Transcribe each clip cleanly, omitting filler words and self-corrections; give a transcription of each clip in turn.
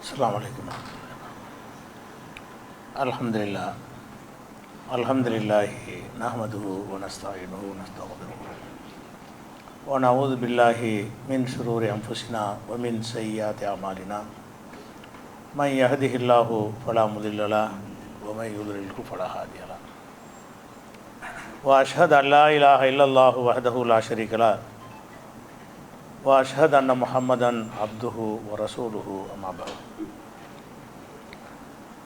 அஸ்ஸலாமு அலைக்கும். அல்ஹம்துலில்லாஹ் அல்ஹம்துலில்லாஹி நஹ்மதுஹு வ நஸ்தஈனுஹு வ நஸ்தக்ஃபிருஹு வ நஊது பில்லாஹி மின் ஷுரூரி அன்ஃபுஸினா வ மின் ஸய்யிஆத்தி அமாலினா மன் யஹ்திஹில்லாஹு ஃபலா முதில்ல லஹு வ மன் யுضلில்ஹு ஃபலா ஹாதிய லஹு வ அஷ்ஹது அல்லா இலாஹ இல்லல்லாஹு வஹ்தஹு லா ஷரீக லஹு வ அஷ்ஹது அன்ன முஹம்மதன் அப்துஹு வ ரசூலுஹு அம்மா பஅத்.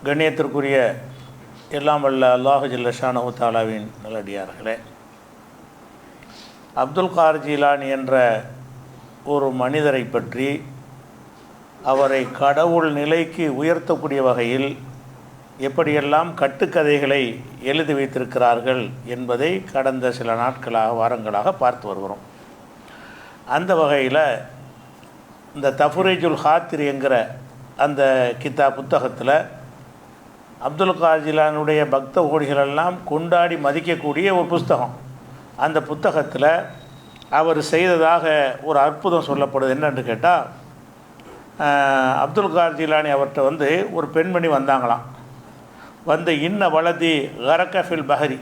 கண்ணியத்திற்குரிய எல்லாம் வல்ல அல்லாஹு ஜல்ல ஷானஹு தஆலாவின் நல்லடியார்களே, அப்துல் கார் ஜீலானி என்ற ஒரு மனிதரை பற்றி அவரை கடவுள் நிலைக்கு உயர்த்தக்கூடிய வகையில் எப்படியெல்லாம் கட்டுக்கதைகளை எழுதி வைத்திருக்கிறார்கள் என்பதை கடந்த சில நாட்களாக வாரங்களாக பார்த்து வருகிறோம். அந்த வகையில் இந்த தஃப்ரீஜுல் ஹாத்திர் என்கிற அந்த புத்தகத்தில் அப்துல் கார் ஜீலானுடைய பக்த கோடிகளெல்லாம் கொண்டாடி மதிக்கக்கூடிய ஒரு புஸ்தகம். அந்த புத்தகத்தில் அவர் செய்ததாக ஒரு அற்புதம் சொல்லப்படுது. என்னென்று கேட்டால், அப்துல் கார் ஜீலானி அவர்கிட்ட ஒரு பெண்மணி வந்தாங்களாம். இன்ன வலதி கரக்கஃபில் பஹரி,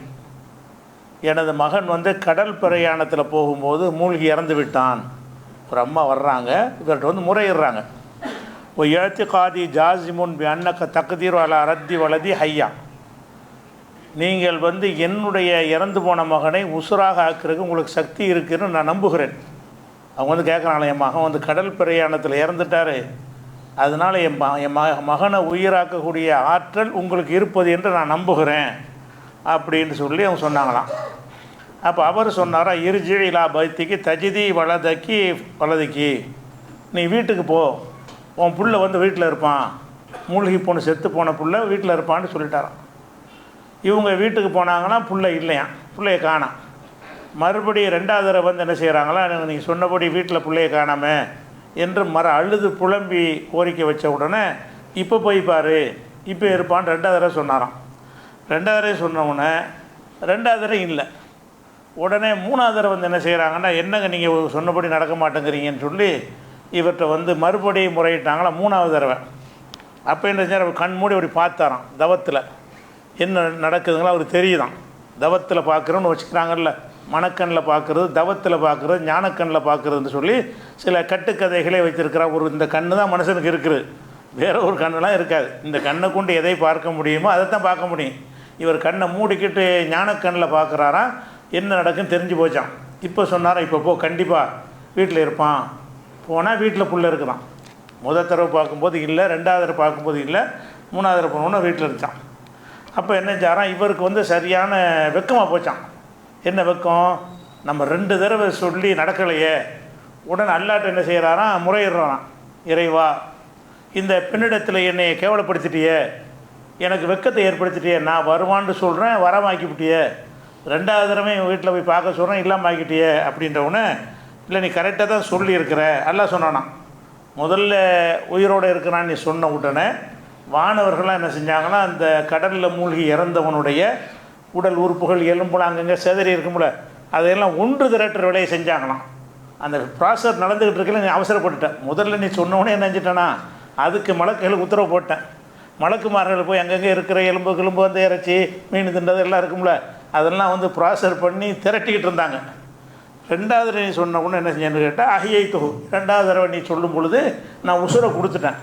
எனது மகன் கடல் பிரயாணத்தில் போகும்போது மூழ்கி இறந்து விட்டான். ஒரு அம்மா வர்றாங்க, இவர்கிட்ட முறையிடுறாங்க. ஓ எழுத்து காதி ஜாசிமுன் பி அன்னக்க தகுதீர் அலா ரத்தி வலதி ஹையா, நீங்கள் என்னுடைய இறந்து போன மகனை உசுராக ஆக்குறதுக்கு உங்களுக்கு சக்தி இருக்குதுன்னு நான் நம்புகிறேன். அவங்க கேட்குறாங்களே, என் மகன் கடல் பிரயாணத்தில் இறந்துட்டார், அதனால் என் மகனை உயிராக்கக்கூடிய ஆற்றல் உங்களுக்கு இருப்பது என்று நான் நம்புகிறேன் அப்படின்னு சொல்லி அவங்க சொன்னாங்களாம். அப்போ அவர் சொன்னாரா, இருஜி இலா பைத்திக்கு தஜிதி வலதுக்கு, நீ வீட்டுக்கு போ, உன் புள்ள வீட்டில் இருப்பான், மூழ்கி போன செத்து போன புள்ள வீட்டில் இருப்பான்னு சொல்லிட்டாராம். இவங்க வீட்டுக்கு போனாங்கன்னா புள்ள இல்லையாம், பிள்ளைய காணாம். மறுபடியும் ரெண்டாவது தடவை என்ன செய்கிறாங்களா, நீங்கள் சொன்னபடி வீட்டில் பிள்ளைய காணாம என்று அழுது புலம்பி கோரிக்கை வச்ச உடனே இப்போ போய் பாரு, இப்போ இருப்பான்னு ரெண்டாவது தடவை சொன்னாராம். ரெண்டாவது தடவை சொன்னவுடனே ரெண்டாவது தடவை இல்லை. உடனே மூணாவது தடவை என்ன செய்கிறாங்கன்னா, என்னங்க நீங்கள் சொன்னபடி நடக்க மாட்டேங்கிறீங்கன்னு சொல்லி இவர்கிட்ட மறுபடியும் முறையிட்டாங்களா மூணாவது தடவை. அப்போ என்ன செஞ்சார், அவர் கண் மூடி அப்படி பார்த்தாராம். தவத்தில் என்ன நடக்குதுங்களோ அவருக்கு தெரியுதான். தவத்தில் பார்க்குறோன்னு வச்சுக்கிறாங்கல்ல, மனக்கண்ணில் பார்க்குறது, தவத்தில் பார்க்குறது, ஞானக்கண்ணில் பார்க்குறதுன்னு சொல்லி சில கட்டுக்கதைகளே வைத்திருக்கிறார். இந்த கண்ணு தான் மனுஷனுக்கு இருக்குது, வேறு ஒரு கண்ணெலாம் இருக்காது. இந்த கண்ணை கொண்டு எதை பார்க்க முடியுமோ அதை தான் பார்க்க முடியும். இவர் கண்ணை மூடிக்கிட்டு ஞானக்கண்ணில் பார்க்குறாராம், என்ன நடக்குன்னு தெரிஞ்சு போச்சான். இப்போ சொன்னாரா, இப்போ போ, கண்டிப்பாக வீட்டில் இருப்பான். போனால் வீட்டில் புள்ள இருக்குதான். முதல் தடவை பார்க்கும்போது இல்லை, ரெண்டாவது தடவை பார்க்கும்போது இல்லை, மூணாவது தடவை போனோன்னா வீட்டில் இருந்துச்சான். அப்போ என்ன செஞ்சாரான், இவருக்கு சரியான வெக்கமாக போச்சான். என்ன வெக்கம், நம்ம 2 தடவை சொல்லி நடக்கலையே. உடனே அல்லாட்ட என்ன செய்கிறாராம், முறையிடுறான். இறைவா, இந்த பெண்ணிடத்தில் என்னை கேவலப்படுத்திட்டியே, எனக்கு வெக்கத்தை ஏற்படுத்திட்டியே, நான் வருவான்னு சொல்கிறேன், வரமாக்கிவிட்டியே, 2வது தடவை வீட்டில் போய் பார்க்க சொல்கிறேன், இல்லாமல் ஆக்கிட்டியே அப்படின்றவுடனே, இல்லை நீ கரெக்டாக தான் சொல்லியிருக்கிற எல்லாம் சொன்னானா. முதல்ல உயிரோடு இருக்கிறான்னு நீ சொன்ன உடனே வானவர்கள்லாம் என்ன செஞ்சாங்கன்னா, அந்த கடலில் மூழ்கி இறந்தவனுடைய உடல் உறுப்புகள் எலும்புலாம் அங்கங்கே செதறி இருக்கும்ல, அதையெல்லாம் ஒன்று திரட்டுற வேலையை செஞ்சாங்களாம். அந்த ப்ராசஸ் நடந்துக்கிட்டு இருக்கல, நீ அவசரப்பட்டுட்டேன். முதல்ல நீ சொன்னவொடனே என்ன செஞ்சிட்டேன்னா, அதுக்கு மலக்குகளுக்கு உத்தரவு போட்டேன். மலக்குமார்கள் போய் அங்கங்கே இருக்கிற எலும்பு இறைச்சி மீன் தின்றது எல்லாம் இருக்கும்ல, அதெல்லாம் ப்ராசஸ் பண்ணி திரட்டிக்கிட்டு இருந்தாங்க. 2வது தடவை நீ சொன்ன உடனே என்ன செஞ்சேன்னு கேட்டால், அஹியை தொகு, 2வது தடவை நீ சொல்லும் பொழுது நான் உசுரை கொடுத்துட்டேன்.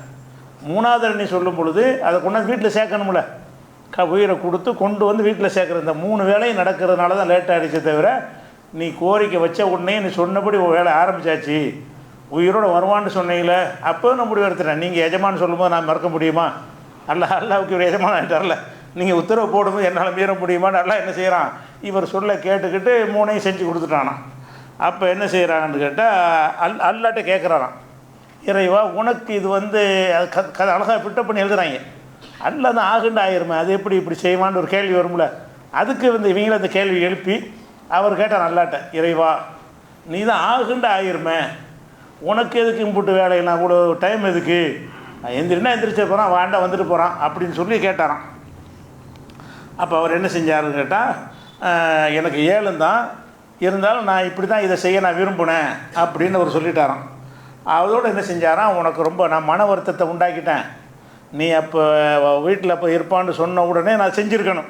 3வது தடவை நீ சொல்லும் பொழுது அதை கொண்டாந்து வீட்டில் சேர்க்கணும்ல, உயிரை கொடுத்து கொண்டு வீட்டில் சேர்க்குற இந்த 3 வேலையும் நடக்கிறதுனால தான் லேட் ஆகிடுச்சே தவிர, நீ கோரிக்கை வச்ச உடனே நீ சொன்னபடி ஒரு வேலை ஆரம்பித்தாச்சு, உயிரோடு வருவான்னு சொன்னீங்களே, அப்போ நான் முடிவு எடுத்துட்டேன். நீங்கள் எஜமானு சொல்லும்போது நான் மறக்க முடியுமா? அல்லாவுக்கு ஒரு எஜமான் ஆகிட்டார்ல, நீங்கள் உத்தரவு போடும்போது என்னால் மீற முடியுமா? நல்லா என்ன செய்கிறான், இவர் சொல்ல கேட்டுக்கிட்டு 3ஐயும் செஞ்சு கொடுத்துட்டானா. அப்போ என்ன செய்கிறாங்கன்னு கேட்டால், அல்லாட்ட கேட்குறாராம், இறைவா உனக்கு இது கதை அழகாக பிட்டப் பண்ணி எழுதுறாங்க, அல்ல தான் ஆகுண்டு ஆயிருமே, அது எப்படி இப்படி செய்வான்னு ஒரு கேள்வி வரும்ல. அதுக்கு இவங்கள அந்த கேள்வி எழுப்பி அவர் கேட்டார் அல்லாட்ட, இறைவா நீ தான் ஆகுண்டு ஆயிருமே, உனக்கு எதுக்கு இம்புட்டு வேலையெல்லாம் கூட டைம் எதுக்கு, எந்திரிச்சு போகிறான், வாண்டா வந்துட்டு போகிறான் அப்படின்னு சொல்லி கேட்டாராம். அப்போ அவர் என்ன செஞ்சாருன்னு கேட்டால், எனக்கு 7 தான் இருந்தாலும் நான் இப்படி தான் இதை செய்ய நான் விரும்பினேன் அப்படின்னு அவர் சொல்லிட்டாராம். அதோடு என்ன செஞ்சாராம், உனக்கு ரொம்ப நான் மன வருத்தத்தை உண்டாக்கிட்டேன், நீ அப்போ வீட்டில் அப்போ இருப்பான்னு சொன்ன உடனே நான் செஞ்சுருக்கணும்.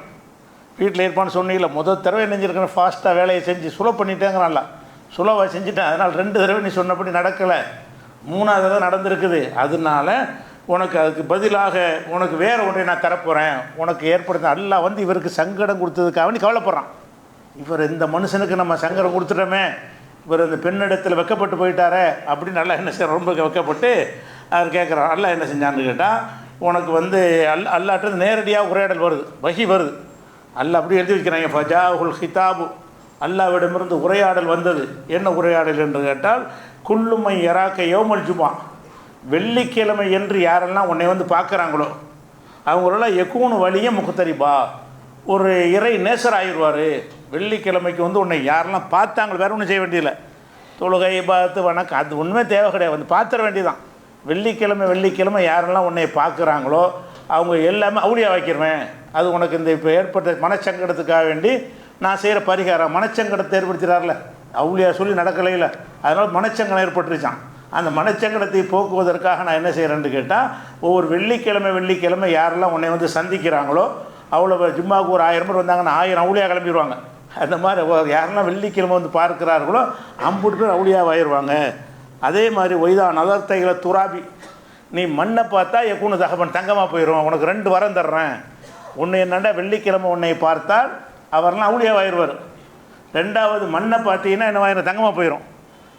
வீட்டில் இருப்பான்னு சொன்னீங்கள, முதல் தடவை நெஞ்சிருக்கணும், ஃபாஸ்ட்டாக வேலையை செஞ்சு சுலभ பண்ணிட்டேங்கிறான்ல, சுலவாக செஞ்சுட்டேன். அதனால் 2 தடவை நீ சொன்னபடி நடக்கலை, 3ஆவது தடவை நடந்திருக்குது. அதனால உனக்கு அதுக்கு பதிலாக உனக்கு வேறு ஒன்றை நான் தரப்போகிறேன். உனக்கு ஏற்படுத்த அல்லாஹ் வந்து இவருக்கு சங்கடம் கொடுத்ததுக்காக நீ கவலைப்படுறான். இவர் இந்த மனுஷனுக்கு நம்ம சங்கடம் கொடுத்துட்டோமே, இவர் இந்த பெண்ணிடத்தில் வெக்கப்பட்டு போயிட்டாரே அப்படின்னு நல்லா என்ன செய்ய ரொம்ப வெக்கப்பட்டு அவர் கேட்குறான். அல்லாஹ் என்ன செஞ்சான்னு கேட்டால், உனக்கு வந்து அல்லாஹ்ட்ட நேரடியாக உரையாடல் வருது, வஹி வருது. அல்லாஹ் அப்படி எழுதி வைக்கிறாங்க, ஃபஜாஹுல் ஹிதாபு, அல்லாஹ்விடமிருந்து உரையாடல் வந்தது. என்ன உரையாடல் என்று கேட்டால், குல்லுமை யராக்க யௌமல் ஜுமா, வெள்ளிக்கிழமை என்று யாரெல்லாம் உன்னை வந்து பார்க்குறாங்களோ அவங்களெல்லாம் எக்கூனு வழியே முகத்தரிபா, ஒரு இறை நேசர் ஆகிடுவார். வெள்ளிக்கிழமைக்கு வந்து உன்னை யாரெல்லாம் பார்த்தாங்களோ, வேறு ஒன்றும் செய்ய வேண்டியதில்லை, தொழுகை பார்த்து வணக்கம் அது ஒன்றுமே தேவை கிடையாது, வந்து பார்த்துட வேண்டியதான். வெள்ளிக்கிழமை யாரெல்லாம் உன்னை பார்க்குறாங்களோ அவங்க எல்லாமே அவுளியா வைக்கிறேன். அது உனக்கு இந்த இப்போ ஏற்பட்ட மனச்சங்கடத்துக்காக வேண்டி நான் செய்கிற பரிகாரம். மனச்சங்கடத்தை ஏற்படுத்துகிறார்ல, அவுளியா சொல்லி நடக்கலையில், அதனால் மனச்சங்கடம் ஏற்பட்டுருச்சான். அந்த மனச்சங்கடத்தை போக்குவதற்காக நான் என்ன செய்கிறேன்னு கேட்டால், ஒவ்வொரு வெள்ளிக்கிழமை யாரெல்லாம் உன்னை வந்து சந்திக்கிறாங்களோ அவ்வளோ ஜும்மாவுக்கு ஒரு 1000 பேர் வந்தாங்கன்னா 1000 அவுளியா கிளம்பிடுவாங்க. அந்த மாதிரி யாரெல்லாம் வெள்ளிக்கிழமை வந்து பார்க்கிறார்களோ 50 பேர் அவுளியாக ஆயிடுவாங்க. அதே மாதிரி ஒய்தா நதர்த்தைகளை துராபி, நீ மண்ணை பார்த்தா எக்கூனு தகவன் தங்கமாக போயிடும். உனக்கு 2 வரம் தர்றேன். ஒன்று என்னென்னா, வெள்ளிக்கிழமை உன்னை பார்த்தால் அவரெல்லாம் அவுளியாக ஆயிடுவார். 2வது மண்ணை பார்த்தீங்கன்னா என்ன ஆயிரும், தங்கமாக போயிடும்.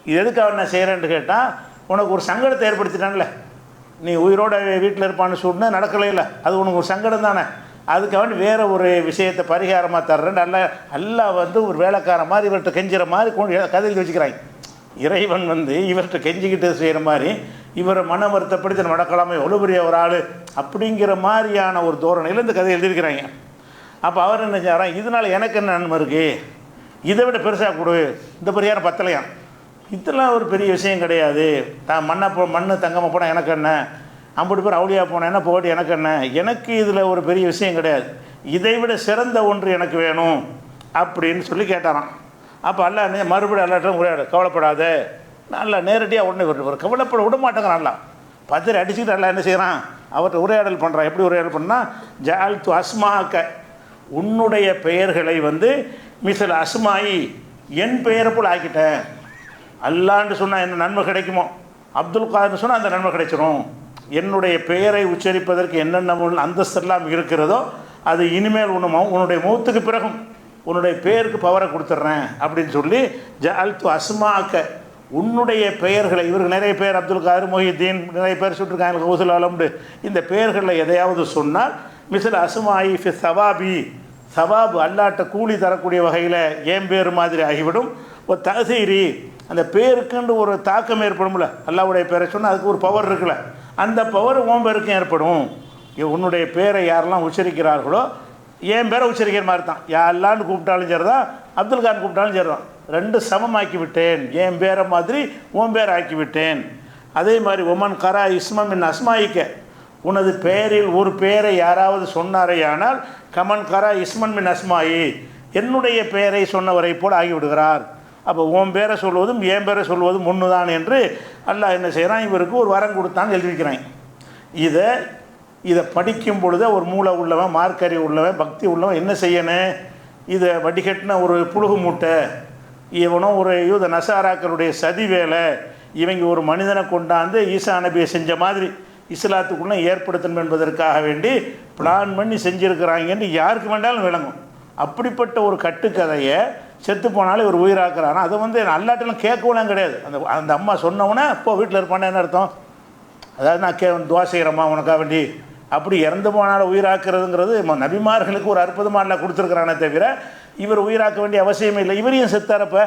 இது எதுக்காக நான் செய்கிறேன்னு கேட்டால், உனக்கு ஒரு சங்கடத்தை ஏற்படுத்திட்டான்ல, நீ உயிரோட வீட்டில் இருப்பான்னு சொன்ன நடக்கலையில்ல, அது உனக்கு ஒரு சங்கடம் தானே. அதுக்காக வேறு ஒரு விஷயத்தை பரிகாரமாக தர்றேன். அல்லாஹ் வந்து ஒரு வேலைக்கார மாதிரி இவர்கிட்ட கெஞ்சுற மாதிரி கதையில் வச்சுக்கிறாங்க. இறைவன் வந்து இவர்கிட்ட கெஞ்சிக்கிட்டு செய்கிற மாதிரி, இவரை மன வருத்தப்படுத்தி நடக்கலாமே, எவ்வளோ பெரிய ஒரு ஆள் அப்படிங்கிற மாதிரியான ஒரு தோரணையில் இந்த கதையை எழுதியிருக்கிறாங்க. அப்போ அவர் என்ன செய்கிறான், இதனால் எனக்கு என்ன நன்மை இருக்குது, இதை விட பெருசாக கொடு, இந்த பரிகாரம் பத்தலையாம், இதெல்லாம் ஒரு பெரிய விஷயம் கிடையாது. மண்ணு தங்கமாக போனால் எனக்கு என்ன, 50 பேர் அவுளியா போனேன்னா போட்டு எனக்கு என்ன, எனக்கு இதில் ஒரு பெரிய விஷயம் கிடையாது, இதை விட சிறந்த ஒன்று எனக்கு வேணும் அப்படின்னு சொல்லி கேட்டாரான். அப்போ அல்லாஹ் மறுபடியும் அல்லாட்டும் உரையாடு, கவலைப்படாத, நல்லா நேரடியாக உடனே ஒரு கவலைப்பட விட மாட்டேங்கிறான். நல்லா பத்திரி அடிச்சுக்கிட்டு எல்லாம் என்ன செய்கிறான், அவர்கிட்ட உரையாடல் பண்ணுறான். எப்படி உரையாடல் பண்ணால், ஜால்து அஸ்மாக்க, உன்னுடைய பெயர்களை வந்து மிசல் அஸ்மாயி, என் பெயரை போல் ஆக்கிட்டேன். அல்லான்னு சொன்னால் என்ன நன்மை கிடைக்குமோ, அப்துல் காதர்னு சொன்னால் அந்த நன்மை கிடைச்சிரும். என்னுடைய பெயரை உச்சரிப்பதற்கு என்னென்ன அந்தஸ்தெல்லாம் இருக்கிறதோ அது இனிமேல் உன்னுடைய மௌத்துக்கு பிறகும் உன்னுடைய பேருக்கு பவரை கொடுத்துட்றேன் அப்படின்னு சொல்லி, ஜஅல்து அஸ்மாக்க, உன்னுடைய பெயர்களை, இவருக்கு நிறைய பேர் அப்துல் காதர், மொஹிதீன் நிறைய பேர் சொல்லியிருக்காங்க, கௌசுல் ஆலம்னு, இந்த பெயர்களில் எதையாவது சொன்னால் மிசில் அஸ்மாயி ஃபி சவாபி, சவாபு அல்லாட்ட கூலி தரக்கூடிய வகையில் ஏன் பேர் மாதிரி ஆகிவிடும். ஒரு தசீரி, அந்த பேருக்குன்னு ஒரு தாக்கம் ஏற்படும்ல, அல்லாவுடைய பேரை சொன்னால் அதுக்கு ஒரு பவர் இருக்குல்ல, அந்த பவர் உன் பேருக்கும் ஏற்படும். உன்னுடைய பேரை யாரெல்லாம் உச்சரிக்கிறார்களோ என் பேரை உச்சரிக்கிற மாதிரி தான், யாரெல்லான்னு கூப்பிட்டாலும் சரி தான், அப்துல் கான் கூப்பிட்டாலும் சரி தான், 2 சமமாக்கி விட்டேன். என் பேரை மாதிரி உன் பேரை ஆக்கி விட்டேன். அதே மாதிரி ஒமன் கரா இஸ்மமின் அஸ்மாயிக்க, உனது பெயரில் ஒரு பெயரை யாராவது சொன்னாரே ஆனால், கமன் கரா இஸ்மன் மின் அஸ்மாயி, என்னுடைய பெயரை சொன்னவரை போல் ஆகிவிடுகிறார். அப்போ உன் பேரை சொல்வதும் என் பேரை சொல்வதும் ஒன்று தான் என்று அல்லாஹ் என்ன செய்கிறான், இவருக்கு ஒரு வரம் கொடுத்தான்னு எழுதி வைக்கிறாங்க. இதை படிக்கும் பொழுது ஒரு மூளை உள்ளவன், மார்க்கறி உள்ளவன், பக்தி உள்ளவன் என்ன செய்யணும், இதை வடிகட்டின ஒரு புழுகு மூட்டை, இவனும் ஒரு யூத நசாராக்களுடைய சதி வேலை, இவங்க ஒரு மனிதனை கொண்டாந்து ஈசா நபியை செஞ்ச மாதிரி இஸ்லாத்துக்குள்ளே ஏற்படுத்தணும் என்பதற்காக வேண்டி பிளான் பண்ணி செஞ்சுருக்கிறாங்கன்னு யாருக்கு வேண்டாலும் விளங்கும். அப்படிப்பட்ட ஒரு கட்டுக்கதையை செத்து போனாலே ஒரு உயிராக்குறானா, அதை வந்து அல்லாட்டெல்லாம் கேட்கலாம் கிடையாது. அந்த அம்மா சொன்னவொன்னே இப்போ வீட்டில் இருப்பானே என்ன அர்த்தம், அதாவது நான் துவா செய்கிறேம்மா உனக்காக வேண்டி, அப்படி இறந்து போனால் உயிராக்குறதுங்கிறது நபிமார்களுக்கு ஒரு அற்புதமாக எல்லாம் கொடுத்துருக்குறானே தவிர இவர் உயிராக்க வேண்டிய அவசியமே இல்லை. இவரையும் செத்தாரப்ப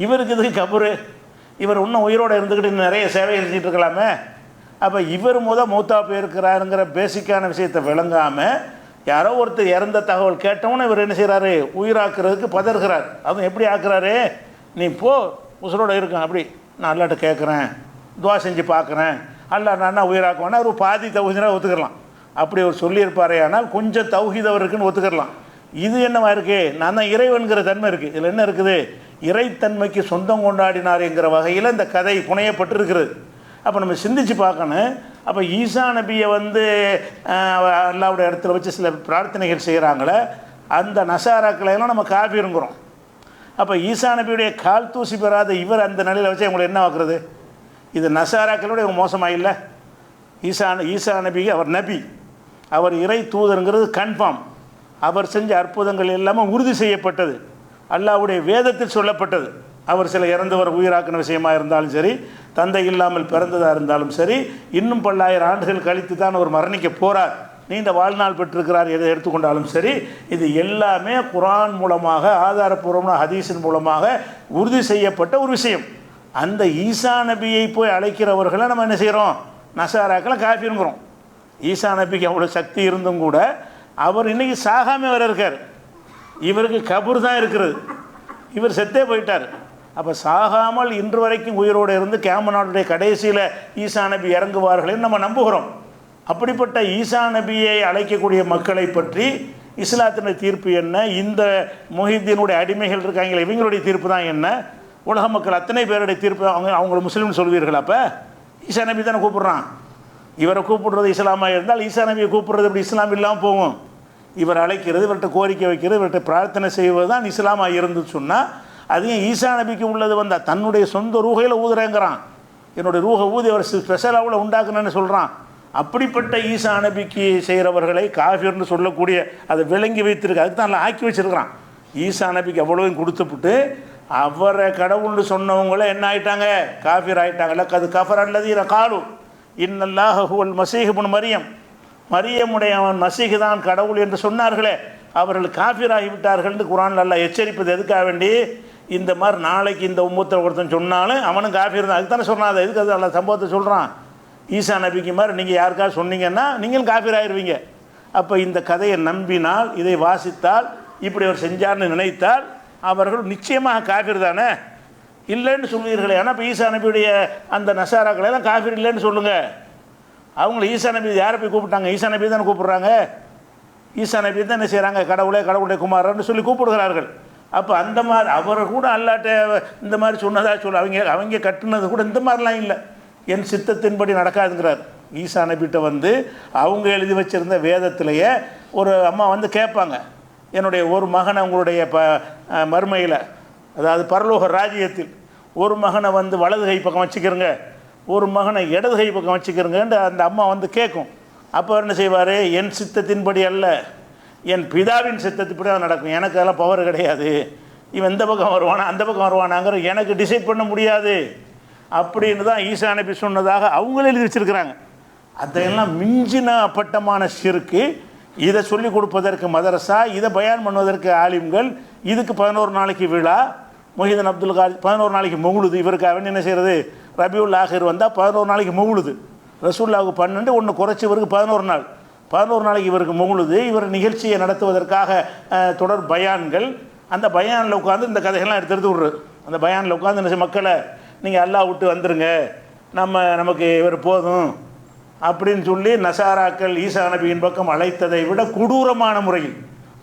இவருக்கு இதுக்கு கபரு, இவர் இன்னும் உயிரோடு இருந்துக்கிட்டு நிறைய சேவை செஞ்சுட்டு இருக்கலாமே. அப்போ இவர் மௌத்தா போயிருக்கிறாருங்கிற பேசிக்கான விஷயத்தை விளங்காமல் யாரோ ஒருத்தர் இறந்த தகவல் கேட்டவொன்னே இவர் என்ன செய்கிறாரு, உயிராக்குறதுக்கு பதறுகிறார். அதுவும் எப்படி ஆக்குறாரு, நீ போ உசுரோடு இருக்கேன், அப்படி நான் அல்லாட்ட கேட்குறேன், துவா செஞ்சு பார்க்குறேன், அல்லா நான் உயிராக்குவேன்னா ஒரு பாதி தௌஹீதாக ஒத்துக்கலாம். அப்படி அவர் சொல்லியிருப்பாரே, ஆனால் கொஞ்சம் தௌஹீதவர் இருக்குன்னு ஒத்துக்கலாம். இது என்னவா இருக்குது, நான் தான் இறைவன்கிற தன்மை இருக்குது. இதில் என்ன இருக்குது, இறைத்தன்மைக்கு சொந்தம் கொண்டாடினார் என்கிற வகையில் இந்த கதை புனையப்பட்டிருக்கிறது. அப்போ நம்ம சிந்திச்சு பார்க்கணும், அப்போ ஈசா நபியை வந்து அல்லாவுடைய இடத்துல வச்சு சில பிரார்த்தனைகள் செய்கிறாங்களே, அந்த நசாராக்களையெல்லாம் நம்ம காஃபிருங்கிறோம். அப்போ ஈசா நபியுடைய கால் தூசி பெறாத இவர் அந்த நிலையில் வச்சு அவங்களை என்ன ஆக்குறது? இது நசாராக்களோட இவங்க மோசமாக இல்லை. ஈசா நபிக்கு அவர் நபி, அவர் இறை தூதருங்கிறது கன்ஃபார்ம். அவர் செஞ்ச அற்புதங்கள் எல்லாமே உறுதி செய்யப்பட்டது, அல்லாஹ்வுடைய வேதத்தில் சொல்லப்பட்டது. அவர் சில இறந்தவர் உயிராக்கின விஷயமாக இருந்தாலும் சரி, தந்தை இல்லாமல் பிறந்ததாக இருந்தாலும் சரி, இன்னும் பல்லாயிரம் ஆண்டுகள் கழித்து தான் அவர் மரணிக்க போகிறார், நீண்ட வாழ்நாள் பெற்றிருக்கிறார், எதை எடுத்துக்கொண்டாலும் சரி, இது எல்லாமே குர்ஆன் மூலமாக ஆதாரப்பூர்வமான ஹதீஸின் மூலமாக உறுதி செய்யப்பட்ட ஒரு விஷயம். அந்த ஈசா நபியை போய் அழைக்கிறவர்களை நம்ம என்ன செய்கிறோம்? நசாராக்களை காஃபிருங்கிறோம். ஈசா நபிக்கு அவ்வளோ சக்தி இருந்தும் கூட அவர் இன்றைக்கி சாகாமல் வர இருக்கார். இவருக்கு கபூர் தான் இருக்கிறது, இவர் செத்தே போயிட்டார். அப்போ சாகாமல் இன்று வரைக்கும் உயிரோடு இருந்து கியாமத் நாளுடைய கடைசியில் ஈசா நபி இறங்குவார்கள்னு நம்ம நம்புகிறோம். அப்படிப்பட்ட ஈசா நபியை அழைக்கக்கூடிய மக்களை பற்றி இஸ்லாத்தினுடைய தீர்ப்பு என்ன? இந்த முஹித்தீனுடைய அடிமைகள் இருக்காங்களே, இவங்களுடைய தீர்ப்பு தான் என்ன? உலக மக்கள் அத்தனை பேருடைய தீர்ப்பு அவங்கள முஸ்லீம்னு சொல்வீர்கள்? அப்போ ஈசா நபி தானே கூப்பிட்றான். இவரை கூப்பிடுறது இஸ்லாமாக இருந்தால் ஈசா நபியை கூப்பிடுறது எப்படி இஸ்லாம் இல்லாமல் போகும்? இவர் அழைக்கிறது, இவர்கிட்ட கோரிக்கை வைக்கிறது, இவர்கிட்ட பிரார்த்தனை செய்வது தான் இஸ்லாமாக இருந்து சொன்னால், அதையும் ஈசா நபிக்கு உள்ளது வந்தால் தன்னுடைய சொந்த ரூகையில் ஊதுறேங்கிறான். என்னுடைய ரூகை ஊதி அவர் ஸ்பெஷலாக உண்டாக்குனேன்னு சொல்கிறான். அப்படிப்பட்ட ஈசா நபிக்கு செய்கிறவர்களை காஃபிர்னு சொல்லக்கூடிய அதை விளங்கி வைத்திருக்கு, அதுக்கு தான் ஆக்கி வச்சிருக்கிறான். ஈசா நபிக்கு அவ்வளோவும் கொடுத்துப்புட்டு அவரை கடவுள்னு சொன்னவங்கள என்ன ஆகிட்டாங்க? காஃபிர் ஆகிட்டாங்கல்ல. அது கஃபர் அல்லதீன காலு இன்னல்லாஹ ஹுவல் மஸீஹ் இப்னு மரியம், மரியமுடைய அவன் மசீஹ் தான் கடவுள் என்று சொன்னார்களே, அவர்கள் காஃபிர் ஆகிவிட்டார்கள் என்று குர்ஆனில் அல்லாஹ் எச்சரிப்பது எதுக்காக வேண்டி? இந்த மாதிரி நாளைக்கு இந்த உம்மத்தை ஒருத்தன் சொன்னாலும் அவனும் காஃபிர் தான், அதுக்கு தானே சொன்னான். அது எதுக்கு அது அல்லாஹ் சம்பவத்தை சொல்கிறான்? ஈசா நபிக்கு மாதிரி நீங்கள் யாருக்காவது சொன்னீங்கன்னா நீங்களும் காஃபிர் ஆகிடுவீங்க. அப்போ இந்த கதையை நம்பினால், இதை வாசித்தால், இப்படி அவர் செஞ்சார்னு நினைத்தால் அவர்கள் நிச்சயமாக காஃபிர் தானே. இல்லைன்னு சொல்வீர்களே. ஆனால் இப்போ ஈசா நபியுடைய அந்த நசாராக்களை எல்லாம் காஃபிர் இல்லைன்னு சொல்லுங்கள். அவங்கள ஈசா நபி யாரை போய் கூப்பிட்டாங்க? ஈசா நபி தானே கூப்பிட்றாங்க. ஈசா நபி தான் என்ன செய்கிறாங்க? கடவுளே, கடவுளுடைய குமாரன்னு சொல்லி கூப்பிடுகிறார்கள். அப்போ அந்த மாதிரி அவர் கூட அல்லாட்ட இந்த மாதிரி சொன்னதாக சொல்ல அவங்க கட்டுனது கூட இந்த மாதிரிலாம் இல்லை. என் சித்தத்தின்படி நடக்காதுங்கிறார். ஈசா நபிகிட்ட வந்து அவங்க எழுதி வச்சுருந்த வேதத்திலேயே ஒரு அம்மா வந்து கேட்பாங்க, என்னுடைய ஒரு மகனை உங்களுடைய மறுமையில், அதாவது பரலோக ராஜ்யத்தில் ஒரு மகனை வந்து வலது கை பக்கம் வச்சுக்கிறங்க, ஒரு மகனை இடது கை பக்கம் வச்சுக்கிறங்கன்னு அந்த அம்மா வந்து கேட்கும். அப்போ என்ன செய்வார்? என் சித்தத்தின்படி அல்ல, என் பிதாவின் சித்தத்தின்படி தான் நடக்கும். எனக்கு அதெல்லாம் பவர் கிடையாது. இவன் இந்த பக்கம் வருவானா அந்த பக்கம் வருவானாங்கிற எனக்கு டிசைட் பண்ண முடியாது அப்படின்னு தான் ஈசா நபி சொன்னதாக அவங்களே எழுதி வச்சுருக்கிறாங்க. அதையெல்லாம் மிஞ்சின பட்டமான ஷிர்க்கு. இதை சொல்லிக் கொடுப்பதற்கு மதரசா, இதை பயான் பண்ணுவதற்கு ஆலிம்கள், இதுக்கு 11 நாளைக்கு விழா, முஹிதீன் அப்துல் காதிர் 11 நாளைக்கு மௌலுது. இவருக்கு அவன் என்ன செய்கிறது? ரபியுல் ஆஹிர் வந்தால் 11 நாளைக்கு மௌலுது. ரசூலுல்லாஹ்வுக்கு 12, ஒன்று குறைச்சி இவருக்கு 11 நாள், 11 நாளைக்கு இவருக்கு மௌலுது. இவர் நிகழ்ச்சியை நடத்துவதற்காக தொடர் பயான்கள். அந்த பயானில் உட்காந்து இந்த கதைகள்லாம் எடுத்து விடுறது. அந்த பயானில் உட்காந்து என்ன மக்களை, நீங்கள் அல்லாஹ் விட்டு வந்துருங்க, நமக்கு இவர் போதும் அப்படின்னு சொல்லி நசாராக்கள் ஈசா நபியின் பக்கம் அழைத்ததை விட கொடூரமான முறையில்,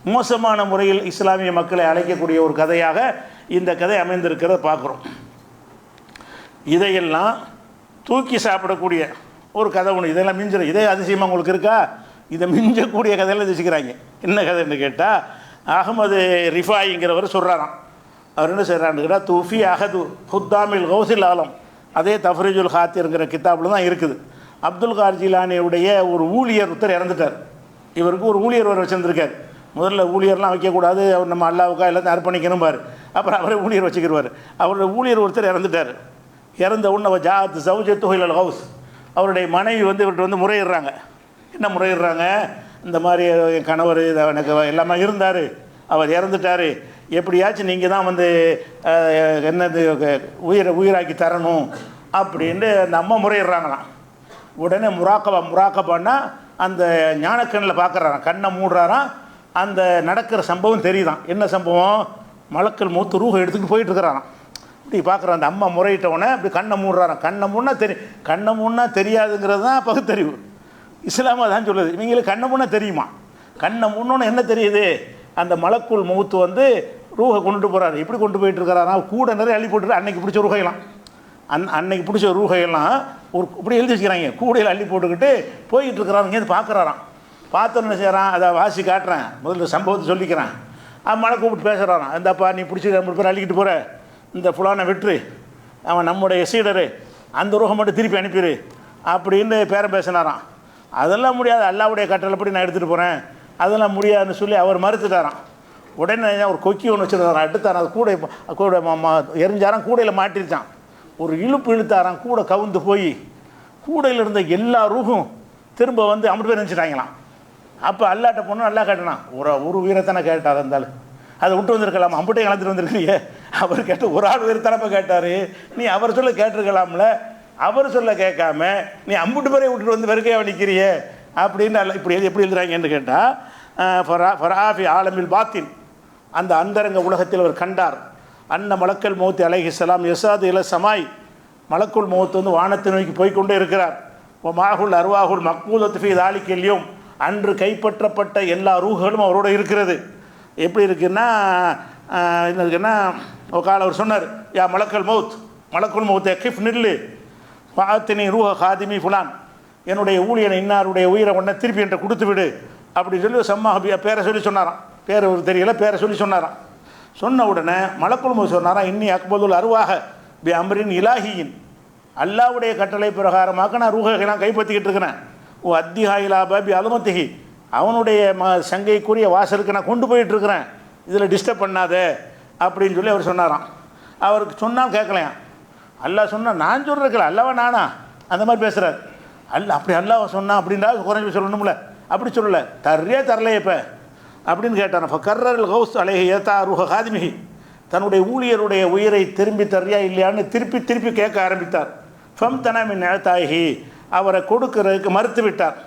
மோசமான முறையில் இஸ்லாமிய மக்களை அழைக்கக்கூடிய ஒரு கதையாக இந்த கதை அமைந்திருக்கிறத பார்க்குறோம். இதையெல்லாம் தூக்கி சாப்பிடக்கூடிய ஒரு கதை ஒன்று. இதெல்லாம் மிஞ்சிற இதே அதிசயமாக உங்களுக்கு இருக்கா? இதை மிஞ்சக்கூடிய கதையெல்லாம் வச்சுக்கிறாங்க. என்ன கதைன்னு கேட்டால், அகமது ரிஃபாயிங்கிறவர் சொல்கிறாராம். அவர் என்ன செய்கிறான்னு கேட்டால், தூஃபி அகது ஹுத்தாமில் கௌசில் ஆலம், அதே தஃப்ரீஜுல் ஹாத்திருங்கிற கித்தாப்பில் தான் இருக்குது. அப்துல் கார் ஜிலானியுடைய ஒரு ஊழியர் ஒருத்தர் இறந்துட்டார். இவருக்கு ஒரு ஊழியர் வர வச்சுருந்துருக்கார். முதல்ல ஊழியர்லாம் வைக்கக்கூடாது, அவர் நம்ம அல்லாவுக்கா எல்லாத்தையும் அர்ப்பணிக்கணும் பாரு. அப்புறம் அவரே ஊழியர் வச்சுக்கிடுவார். அவருடைய ஊழியர் ஒருத்தர் இறந்துட்டார். இறந்த உடனே ஜாத் சௌஜத்து ஹிலல் ஹவுஸ், அவருடைய மனைவி வந்து இவர்கிட்ட வந்து முறையிடுறாங்க. என்ன முறையிடுறாங்க? இந்த மாதிரி என் கணவர் எனக்கு எல்லாமே இருந்தார், அவர் இறந்துட்டார், எப்படியாச்சும் நீங்கள் தான் வந்து என்னது உயிராக்கி தரணும் அப்படின்ட்டு அந்த அம்மா முறையிடுறாங்களாம். உடனே முராக்கபான்னா அந்த ஞானக்கண்ணில் பார்க்குறாராம், கண்ணை மூடுறாராம். அந்த நடக்கிற சம்பவம் தெரியுதான். என்ன சம்பவம்? மலக்கள் மூத்து ரூஹை எடுத்துக்கிட்டு போயிட்டுருக்கிறாராம். இப்படி பார்க்குறான். அந்த அம்மா முறையிட்டவுடனே இப்படி கண்ணை மூடுறாராம். கண்ணை மூடனா தெரியாதுங்கிறது தான் பகுத்தறிவு. இஸ்லாமாக தான் சொல்லுது. இவங்களுக்கு கண்ணை மூடனா தெரியுமா? கண்ணை மூடணுன்னு என்ன தெரியுது? அந்த மலக்குள் மூத்து வந்து ரூஹை கொண்டுட்டு போகிறாரு. எப்படி கொண்டு போயிட்டு இருக்கிறாரா? கூட நிறைய அள்ளி போட்டுரு. அன்னைக்கு பிடிச்ச ரூஹைலாம் அன்னைக்கு பிடிச்ச ரூகையெல்லாம் ஒரு இப்படி எழுதி வச்சுக்கிறாங்க, கூடையில் அள்ளி போட்டுக்கிட்டு போய்கிட்டு இருக்கிறாங்க. இங்கேருந்து பார்க்குறாராம். பார்த்தோன்னு என்ன செய்கிறான், அதை வாசி காட்டுறேன், முதல்ல சம்பவத்தை சொல்லிக்கிறேன். மழை கூப்பிட்டு பேசுகிறாரான், இந்தப்பா நீ பிடிச்சி 3 பேர் அள்ளிக்கிட்டு போகிற, இந்த ஃபுலானை விட்டுரு, அவன் நம்முடைய சீடரு, அந்த ரூஹை மட்டும் திருப்பி அனுப்பிடு அப்படின்னு பேரம் பேசினாராம். அதெல்லாம் முடியாது, அல்லாவுடைய கட்டளைப்படி நான் எடுத்துகிட்டு போகிறேன், அதெல்லாம் முடியாதுன்னு சொல்லி அவர் மறுத்துட்டாராம். உடனே ஒரு கொக்கி ஒன்று வச்சுருந்தாரான், எடுத்தாரான், அது கூட எரிஞ்சாரான், கூடையில் மாட்டிருச்சான். ஒரு இழுப்பு இழுத்தாரான், கூட கவுந்து போய் கூடையில் இருந்த எல்லா ரூகும் திரும்ப வந்து 50 பேர் நினச்சிட்டாங்களாம். அப்போ அல்லாட்ட போனோம், அல்லா கேட்டனான், ஒரு உயிரத்தானே கேட்டார் இருந்தாலும், அதை விட்டு வந்திருக்கலாம், அம்புட்டை கலந்துட்டு வந்திருக்கலையே. அவர் கேட்ட ஒரு ஆள் உயிரத்தானப்போ கேட்டார், நீ அவர் சொல்ல கேட்டிருக்கலாம்ல, அவர் சொல்ல கேட்காம நீ 50 பேரை விட்டுட்டு வந்து வெறுக்கையாக நிற்கிறியே அப்படின்னு அல்ல இப்படி எப்படி எழுதுறாங்கன்னு கேட்டால், ஃபராஃபி ஆலமில் பாத்தின், அந்த அந்தரங்க உலகத்தில் அவர் கண்டார். அன்ன மலக்கல் மௌத் அலைஹிஸ்ஸலாம் யசாது இல சமாய், மலக்குள் மௌத் வந்து வானத்தை நோக்கி போய்கொண்டே இருக்கிறார். மாகுல் அருவாகுல் மக்பூதத்து ஃபீ தாலிக்கல்யும், அன்று கைப்பற்றப்பட்ட எல்லா ரூஹுகளும் அவரோடு இருக்கிறது. எப்படி இருக்குன்னா என்ன இருக்குன்னா, ஒரு கால அவர் சொன்னார், யா மலக்கல் மௌத், மலக்குள் மௌத் கிஃப் நில்லு, பாத்தினி ரூஹ ஹாதிமி ஃபுலான், என்னுடைய ஊழியனை இன்னாருடைய உயிரை ஒன்றை திருப்பி என்கிட்ட கொடுத்து விடு அப்படின்னு சொல்லி பேரை சொல்லி சொன்னாராம். பேரை தெரியல, பேரை சொல்லி சொன்னாராம். சொன்ன உடனே மலக்குள் மௌத் சொன்னாராம், இன்னி அக்பதுல் அருவாக பி அம்ரின் இலாஹியின், அல்லாவுடைய கட்டளை பிரகாரமாக நான் ரூஹைலாம் கைப்பற்றிக்கிட்டு இருக்கிறேன். ஓ அத்திஹாயிலா பாபி அலுமத்திஹி, அவனுடைய சங்கைக்குரிய வாசலுக்கு நான் கொண்டு போயிட்டுருக்கிறேன், இதில் டிஸ்டர்ப் பண்ணாத அப்படின்னு சொல்லி அவர் சொன்னாராம். அவருக்கு சொன்னால் கேட்கலையாம். அல்லாஹ் சொன்னால் நான் சொல்கிறேன், அல்லாவா நானா அந்த மாதிரி பேசுகிறார். அப்படி அல்லாஹ் சொன்னான் அப்படின்றா குறைஞ்சி சொல்லணும்ல, அப்படி சொல்லலை, தர்றியே தரலையே இப்போ அப்படின்னு கேட்டான். கர்ரல் கௌஸ் அலைஹி ஏத்தா ரூஹ ஹாதிமிஹி, தன்னுடைய ஊழியருடைய உயிரை திரும்பி தர்றியா இல்லையான்னு திருப்பி திருப்பி கேட்க ஆரம்பித்தார். ஃபம் தனமின் ஏத்தாயி, அவரை கொடுக்கிறதுக்கு மறுத்து விட்டார்.